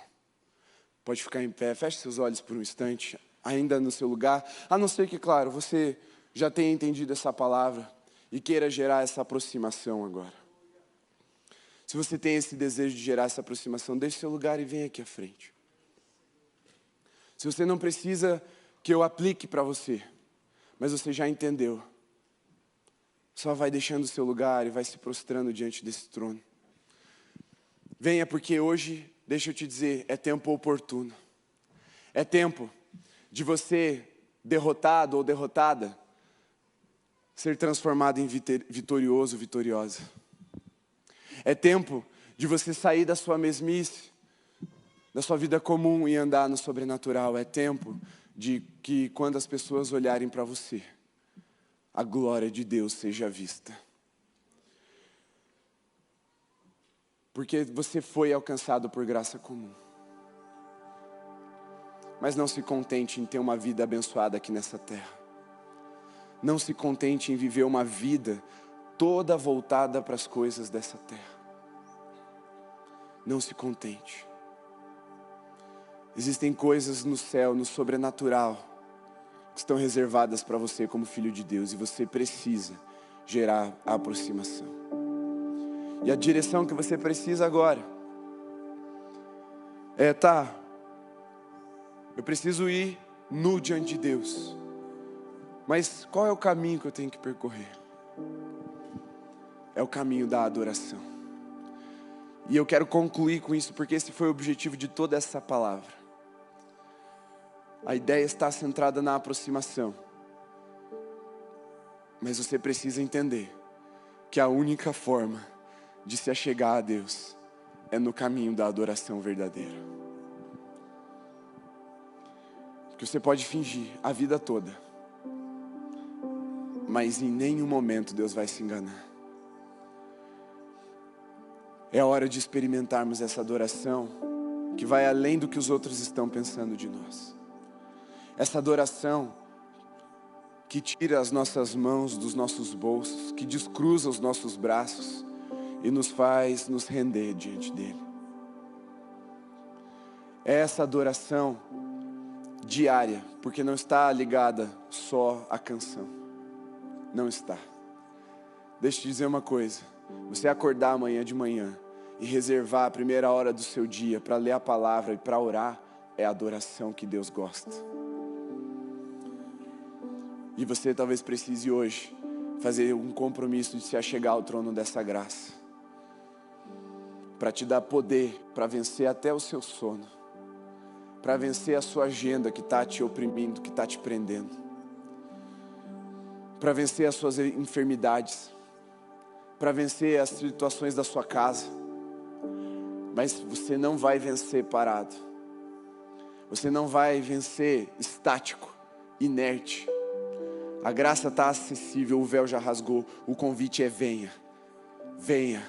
Pode ficar em pé, feche seus olhos por um instante, ainda no seu lugar. A não ser que, claro, você já tenha entendido essa palavra e queira gerar essa aproximação agora. Se você tem esse desejo de gerar essa aproximação, deixe seu lugar e venha aqui à frente. Se você não precisa que eu aplique para você, mas você já entendeu, só vai deixando o seu lugar e vai se prostrando diante desse trono. Venha, porque hoje, deixa eu te dizer, é tempo oportuno. É tempo de você, derrotado ou derrotada, ser transformado em vitorioso, vitoriosa. É tempo de você sair da sua mesmice, da sua vida comum e andar no sobrenatural. É tempo de que quando as pessoas olharem para você, a glória de Deus seja vista. Porque você foi alcançado por graça comum. Mas não se contente em ter uma vida abençoada aqui nessa terra. Não se contente em viver uma vida toda voltada para as coisas dessa terra. Não se contente. Existem coisas no céu, no sobrenatural, que estão reservadas para você como filho de Deus, e você precisa gerar a aproximação. E a direção que você precisa agora eu preciso ir nu diante de Deus, mas qual é o caminho que eu tenho que percorrer? É o caminho da adoração. E eu quero concluir com isso, porque esse foi o objetivo de toda essa palavra. A ideia está centrada na aproximação. Mas você precisa entender que a única forma de se achegar a Deus é no caminho da adoração verdadeira. Porque você pode fingir a vida toda, mas em nenhum momento Deus vai se enganar. É hora de experimentarmos essa adoração que vai além do que os outros estão pensando de nós. Essa adoração que tira as nossas mãos dos nossos bolsos, que descruza os nossos braços e nos faz nos render diante dele. É essa adoração diária, porque não está ligada só à canção. Não está. Deixa eu te dizer uma coisa. Você acordar amanhã de manhã e reservar a primeira hora do seu dia para ler a palavra e para orar, é a adoração que Deus gosta. E você talvez precise hoje fazer um compromisso de se achegar ao trono dessa graça, para te dar poder para vencer até o seu sono, para vencer a sua agenda que está te oprimindo, que está te prendendo, para vencer as suas enfermidades, para vencer as situações da sua casa. Mas você não vai vencer parado, você não vai vencer estático, inerte. A graça está acessível, o véu já rasgou, o convite é venha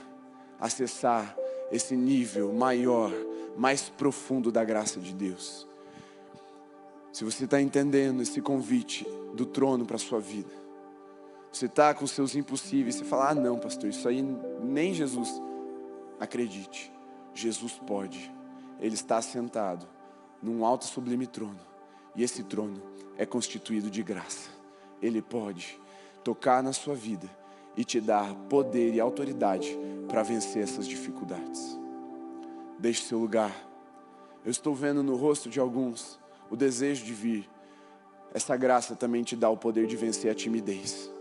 acessar esse nível maior, mais profundo da graça de Deus. Se você está entendendo esse convite do trono para a sua vida, você está com seus impossíveis, você fala, não pastor, isso aí nem Jesus. Acredite, Jesus pode, Ele está sentado num alto e sublime trono, e esse trono é constituído de graça. Ele pode tocar na sua vida e te dar poder e autoridade para vencer essas dificuldades. Deixe seu lugar. Eu estou vendo no rosto de alguns o desejo de vir. Essa graça também te dá o poder de vencer a timidez.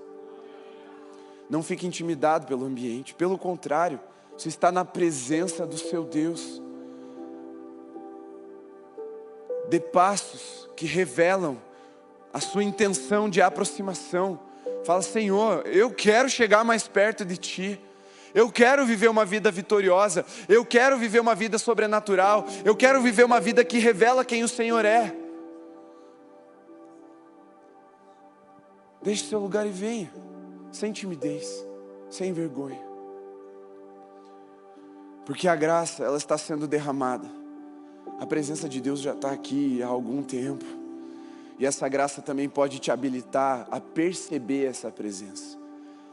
Não fique intimidado pelo ambiente. Pelo contrário, você está na presença do seu Deus. Dê passos que revelam a sua intenção de aproximação. Fala, Senhor, eu quero chegar mais perto de Ti. Eu quero viver uma vida vitoriosa. Eu quero viver uma vida sobrenatural. Eu quero viver uma vida que revela quem o Senhor é. Deixe seu lugar e venha. Sem timidez, sem vergonha. Porque a graça, ela está sendo derramada. A presença de Deus já está aqui há algum tempo. E essa graça também pode te habilitar a perceber essa presença.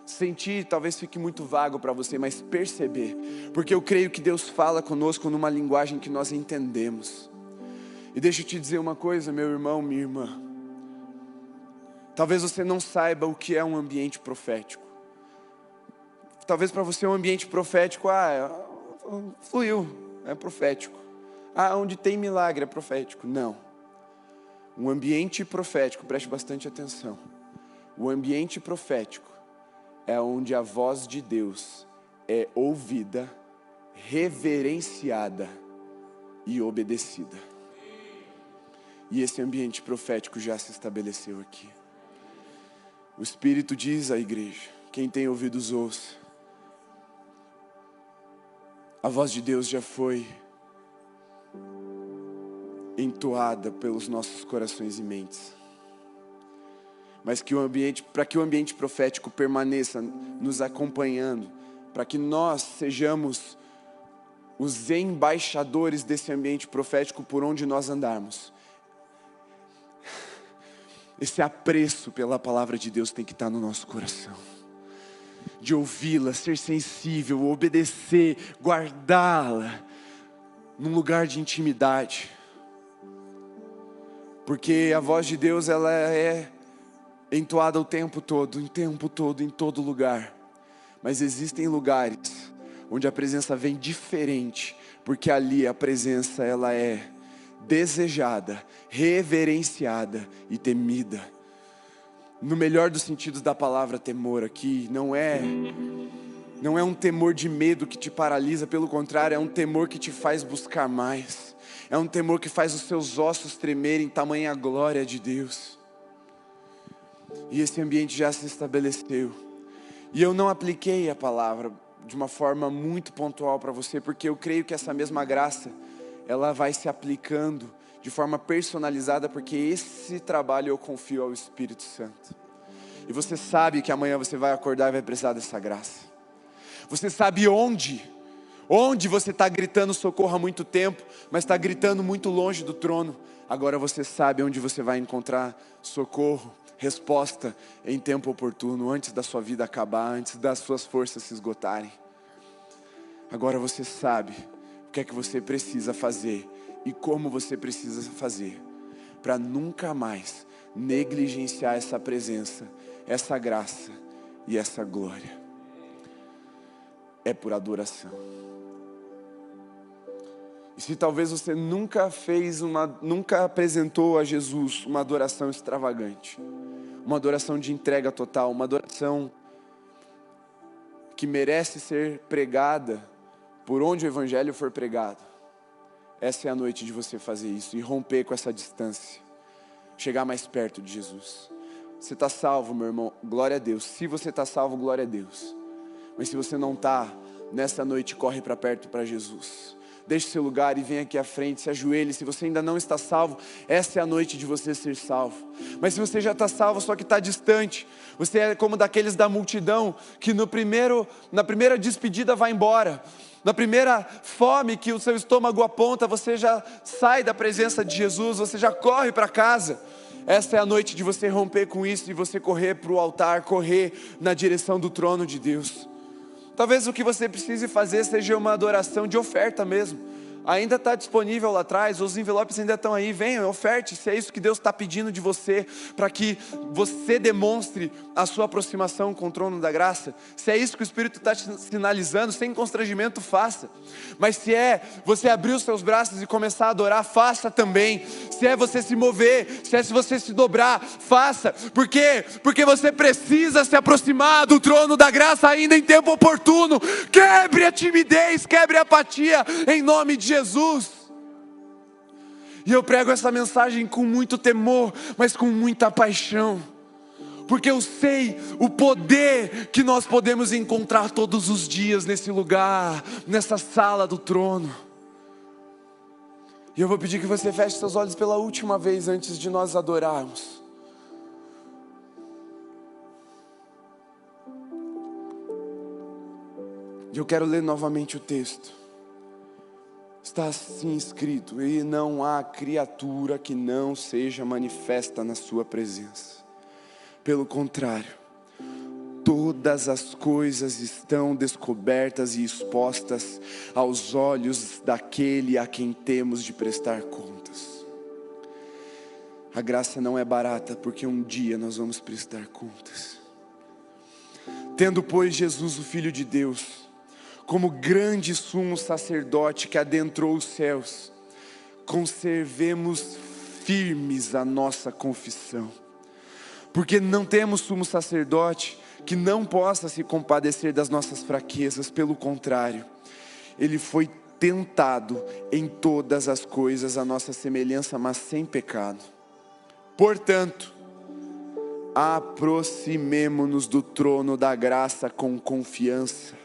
Sentir talvez fique muito vago para você, mas perceber. Porque eu creio que Deus fala conosco numa linguagem que nós entendemos. E deixa eu te dizer uma coisa, meu irmão, minha irmã. Talvez você não saiba o que é um ambiente profético. Talvez para você um ambiente profético, fluiu, é profético. Onde tem milagre é profético. Não. Um ambiente profético, preste bastante atenção. O ambiente profético é onde a voz de Deus é ouvida, reverenciada e obedecida. E esse ambiente profético já se estabeleceu aqui. O Espírito diz à igreja, quem tem ouvidos ouça. A voz de Deus já foi entoada pelos nossos corações e mentes. Mas para que o ambiente profético permaneça nos acompanhando, para que nós sejamos os embaixadores desse ambiente profético por onde nós andarmos, esse apreço pela palavra de Deus tem que estar no nosso coração. De ouvi-la, ser sensível, obedecer, guardá-la num lugar de intimidade. Porque a voz de Deus, ela é entoada o tempo todo, em todo lugar. Mas existem lugares onde a presença vem diferente, porque ali a presença, ela é desejada, reverenciada e temida. No melhor dos sentidos da palavra temor aqui, não é um temor de medo que te paralisa, pelo contrário, é um temor que te faz buscar mais. É um temor que faz os seus ossos tremerem, tamanha glória de Deus. E esse ambiente já se estabeleceu. E eu não apliquei a palavra de uma forma muito pontual para você, porque eu creio que essa mesma graça, ela vai se aplicando de forma personalizada, porque esse trabalho eu confio ao Espírito Santo. E você sabe que amanhã você vai acordar e vai precisar dessa graça. Você sabe onde você está gritando socorro há muito tempo, mas está gritando muito longe do trono. Agora você sabe onde você vai encontrar socorro, resposta em tempo oportuno, antes da sua vida acabar, antes das suas forças se esgotarem. Agora você sabe o que é que você precisa fazer e como você precisa fazer para nunca mais negligenciar essa presença, essa graça e essa glória. É por adoração. E se talvez você nunca apresentou a Jesus uma adoração extravagante, uma adoração de entrega total, uma adoração que merece ser pregada por onde o Evangelho for pregado, essa é a noite de você fazer isso e romper com essa distância, chegar mais perto de Jesus. Você está salvo, meu irmão, glória a Deus. Se você está salvo, glória a Deus. Mas se você não está, nessa noite corre para perto para Jesus. Deixe seu lugar e venha aqui à frente, se ajoelhe. Se você ainda não está salvo, essa é a noite de você ser salvo. Mas se você já está salvo, só que está distante, você é como daqueles da multidão que na primeira despedida vai embora. Na primeira fome que o seu estômago aponta, você já sai da presença de Jesus, você já corre para casa. Essa é a noite de você romper com isso e você correr para o altar, correr na direção do trono de Deus. Talvez o que você precise fazer seja uma adoração de oferta mesmo. Ainda está disponível lá atrás, os envelopes ainda estão aí, venha, oferte, se é isso que Deus está pedindo de você, para que você demonstre a sua aproximação com o trono da graça. Se é isso que o Espírito está te sinalizando, sem constrangimento, faça. Mas se é você abrir os seus braços e começar a adorar, faça também. Se é você se mover, se você se dobrar, faça. Por quê? Porque você precisa se aproximar do trono da graça ainda em tempo oportuno. Quebre a timidez, quebre a apatia, em nome de Jesus. E eu prego essa mensagem com muito temor, mas com muita paixão, porque eu sei o poder que nós podemos encontrar todos os dias nesse lugar, nessa sala do trono. E eu vou pedir que você feche seus olhos pela última vez antes de nós adorarmos. E eu quero ler novamente o texto. Está assim escrito: e não há criatura que não seja manifesta na sua presença. Pelo contrário, todas as coisas estão descobertas e expostas aos olhos daquele a quem temos de prestar contas. A graça não é barata, porque um dia nós vamos prestar contas. Tendo, pois, Jesus, o Filho de Deus, como grande sumo sacerdote que adentrou os céus, conservemos firmes a nossa confissão, porque não temos sumo sacerdote que não possa se compadecer das nossas fraquezas. Pelo contrário, ele foi tentado em todas as coisas à nossa semelhança, mas sem pecado. Portanto, aproximemo-nos do trono da graça com confiança,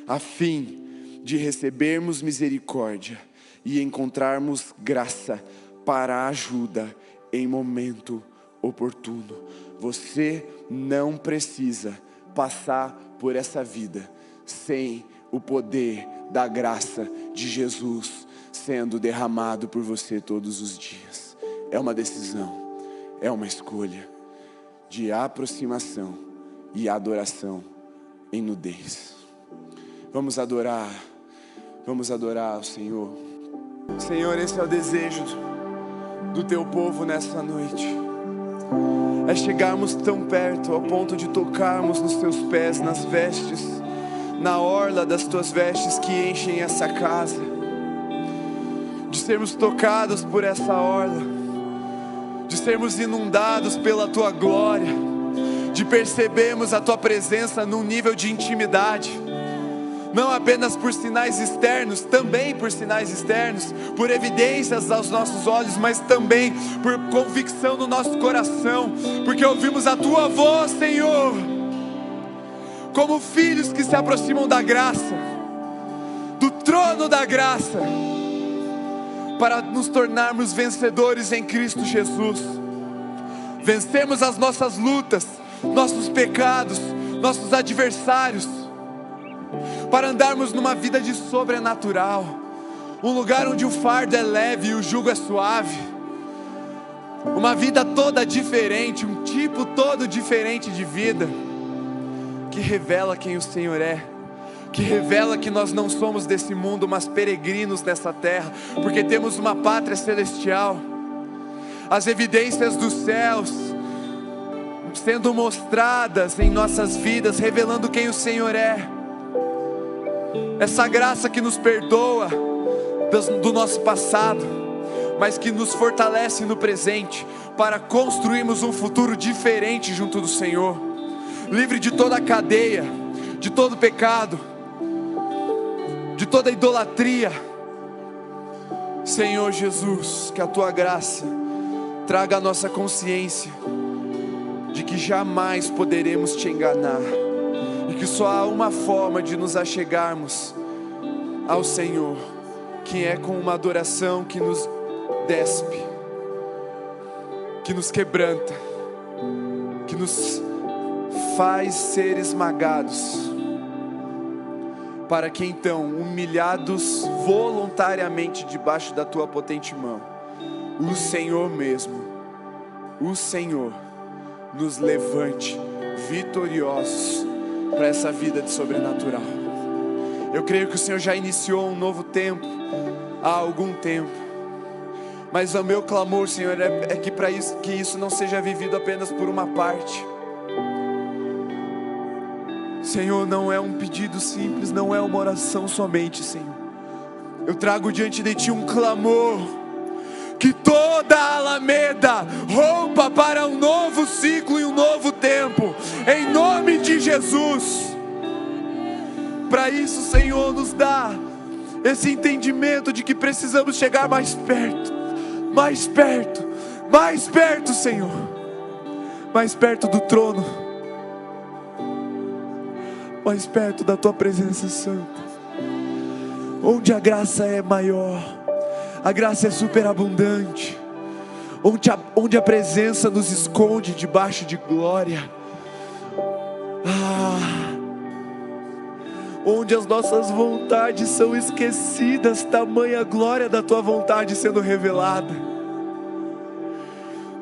a fim de recebermos misericórdia e encontrarmos graça para a ajuda em momento oportuno. Você não precisa passar por essa vida sem o poder da graça de Jesus sendo derramado por você todos os dias. É uma decisão, é uma escolha de aproximação e adoração em nudez. Vamos adorar ao Senhor. Senhor, esse é o desejo do teu povo nessa noite. É chegarmos tão perto ao ponto de tocarmos nos teus pés, nas vestes, na orla das tuas vestes que enchem essa casa, de sermos tocados por essa orla, de sermos inundados pela tua glória, de percebermos a tua presença num nível de intimidade, não apenas por sinais externos, também por sinais externos, por evidências aos nossos olhos, mas também por convicção no nosso coração, porque ouvimos a tua voz, Senhor. como filhos que se aproximam da graça, do trono da graça, para nos tornarmos vencedores em Cristo Jesus. Vencemos as nossas lutas, nossos pecados, nossos adversários, para andarmos numa vida de sobrenatural, um lugar onde o fardo é leve e o jugo é suave, uma vida toda diferente, um tipo todo diferente de vida, que revela quem o Senhor é, que revela que nós não somos desse mundo, mas peregrinos nessa terra, porque temos uma pátria celestial. As evidências dos céus sendo mostradas em nossas vidas, revelando quem o Senhor é. Essa graça que nos perdoa do nosso passado, mas que nos fortalece no presente, para construirmos um futuro diferente junto do Senhor, livre de toda a cadeia, de todo pecado, de toda idolatria. Senhor Jesus, que a Tua graça traga a nossa consciência de que jamais poderemos Te enganar, e que só há uma forma de nos achegarmos ao Senhor, que é com uma adoração que nos despe, que nos quebranta, que nos faz ser esmagados, para que então, humilhados voluntariamente debaixo da Tua potente mão, o Senhor mesmo, o Senhor, nos levante vitoriosos para essa vida de sobrenatural. Eu creio que o Senhor já iniciou um novo tempo há algum tempo, mas o meu clamor, Senhor, é que para isso, que isso não seja vivido apenas por uma parte. Senhor, não é um pedido simples, não é uma oração somente, Senhor. Eu trago diante de Ti um clamor, que toda a Alameda rompa para um novo ciclo e um novo tempo, em nome de Jesus. Para isso, Senhor, nos dá esse entendimento de que precisamos chegar mais perto, mais perto, mais perto, Senhor, mais perto do trono, mais perto da Tua presença santa, onde a graça é maior, a graça é superabundante, onde a presença nos esconde debaixo de glória, onde as nossas vontades são esquecidas, tamanha glória da Tua vontade sendo revelada,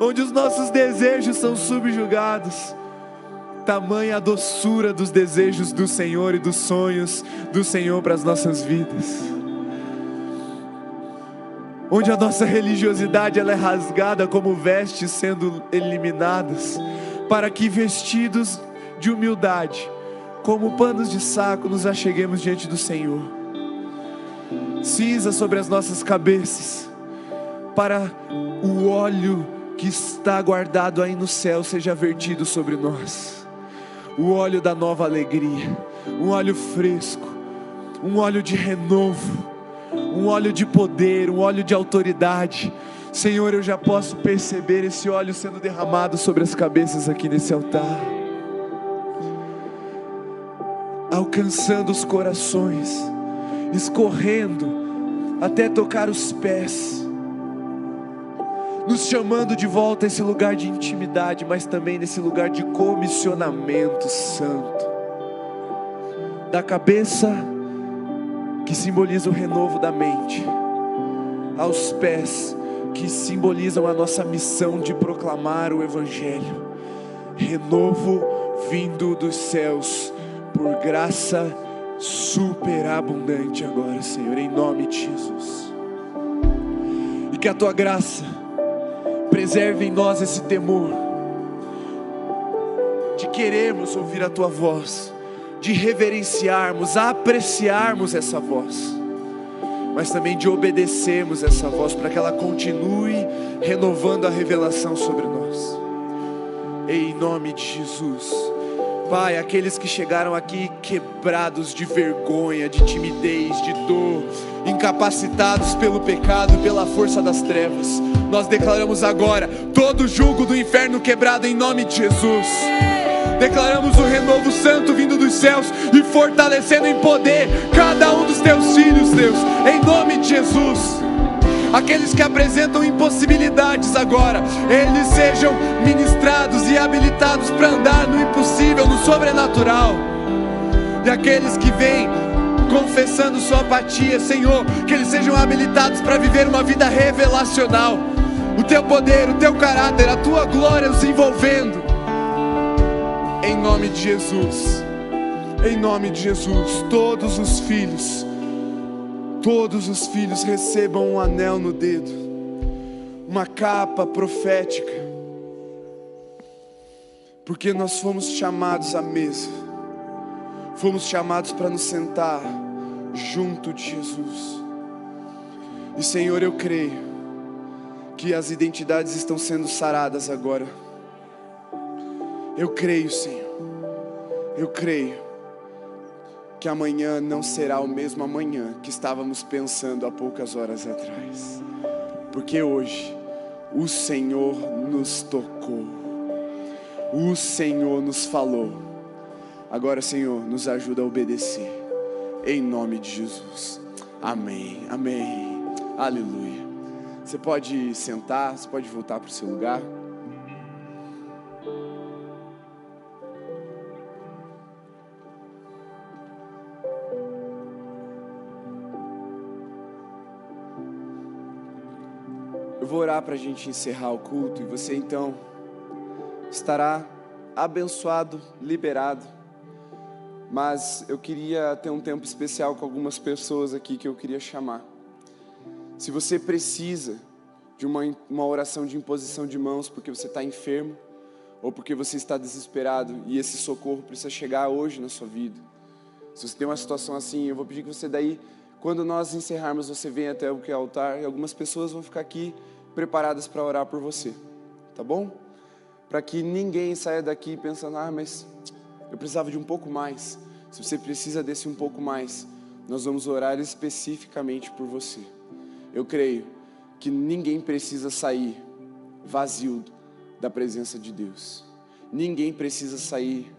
onde os nossos desejos são subjugados, tamanha a doçura dos desejos do Senhor e dos sonhos do Senhor para as nossas vidas, onde a nossa religiosidade ela é rasgada como vestes sendo eliminadas, para que vestidos de humildade, como panos de saco, nos acheguemos diante do Senhor. Cinza sobre as nossas cabeças, para o óleo que está guardado aí no céu seja vertido sobre nós, o óleo da nova alegria, um óleo fresco, um óleo de renovo, um óleo de poder, um óleo de autoridade. Senhor, eu já posso perceber esse óleo sendo derramado sobre as cabeças aqui nesse altar, alcançando os corações, escorrendo até tocar os pés, nos chamando de volta a esse lugar de intimidade, mas também nesse lugar de comissionamento santo, da cabeça que simboliza o renovo da mente, aos pés que simbolizam a nossa missão de proclamar o Evangelho, renovo vindo dos céus, por graça superabundante agora, Senhor, em nome de Jesus. E que a Tua graça preserve em nós esse temor de querermos ouvir a Tua voz, de reverenciarmos, apreciarmos essa voz, mas também de obedecermos essa voz, para que ela continue renovando a revelação sobre nós, em nome de Jesus. Pai, aqueles que chegaram aqui quebrados de vergonha, de timidez, de dor, incapacitados pelo pecado, pela força das trevas, nós declaramos agora todo o jugo do inferno quebrado em nome de Jesus. Declaramos o renovo santo vindo dos céus e fortalecendo em poder cada um dos teus filhos, Deus, em nome de Jesus. Aqueles que apresentam impossibilidades agora, eles sejam ministrados e habilitados para andar no impossível, no sobrenatural. E aqueles que vêm confessando sua apatia, Senhor, que eles sejam habilitados para viver uma vida revelacional. O teu poder, o teu caráter, a tua glória os envolvendo. Em nome de Jesus, em nome de Jesus, todos os filhos recebam um anel no dedo, uma capa profética, porque nós fomos chamados à mesa, fomos chamados para nos sentar junto de Jesus. E Senhor, eu creio que as identidades estão sendo saradas agora. Eu creio, Senhor, eu creio que amanhã não será o mesmo amanhã que estávamos pensando há poucas horas atrás, porque hoje o Senhor nos tocou, o Senhor nos falou. Agora, Senhor, nos ajuda a obedecer, em nome de Jesus. Amém, amém, aleluia. Você pode sentar, você pode voltar para o seu lugar. Eu vou orar para a gente encerrar o culto e você então estará abençoado, liberado. Mas eu queria ter um tempo especial com algumas pessoas aqui que eu queria chamar. Se você precisa de uma oração de imposição de mãos porque você está enfermo ou porque você está desesperado e esse socorro precisa chegar hoje na sua vida. Se você tem uma situação assim, eu vou pedir que você daí, quando nós encerrarmos, você venha até o altar e algumas pessoas vão ficar aqui preparadas para orar por você, tá bom? Para que ninguém saia daqui pensando, mas eu precisava de um pouco mais. Se você precisa desse um pouco mais, nós vamos orar especificamente por você. Eu creio que ninguém precisa sair vazio da presença de Deus. Ninguém precisa sair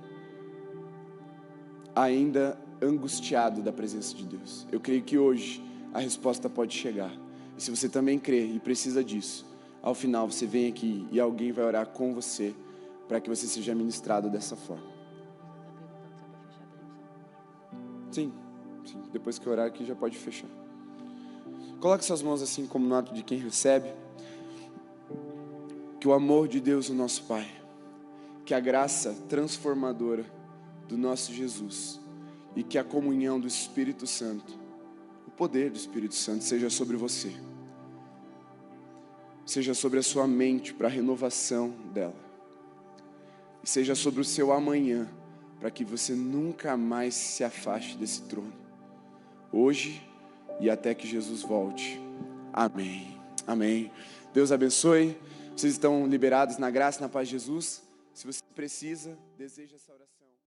ainda angustiado da presença de Deus. Eu creio que hoje a resposta pode chegar. E se você também crê e precisa disso, ao final você vem aqui e alguém vai orar com você para que você seja ministrado dessa forma. Sim, depois que orar aqui já pode fechar. Coloque suas mãos assim como no ato de quem recebe. Que o amor de Deus, o nosso Pai, que a graça transformadora do nosso Jesus e que a comunhão do Espírito Santo, o poder do Espírito Santo seja sobre você, seja sobre a sua mente para a renovação dela, e seja sobre o seu amanhã, para que você nunca mais se afaste desse trono, hoje e até que Jesus volte. Amém, amém. Deus abençoe. Vocês estão liberados na graça e na paz de Jesus. Se você precisa, deseja essa oração.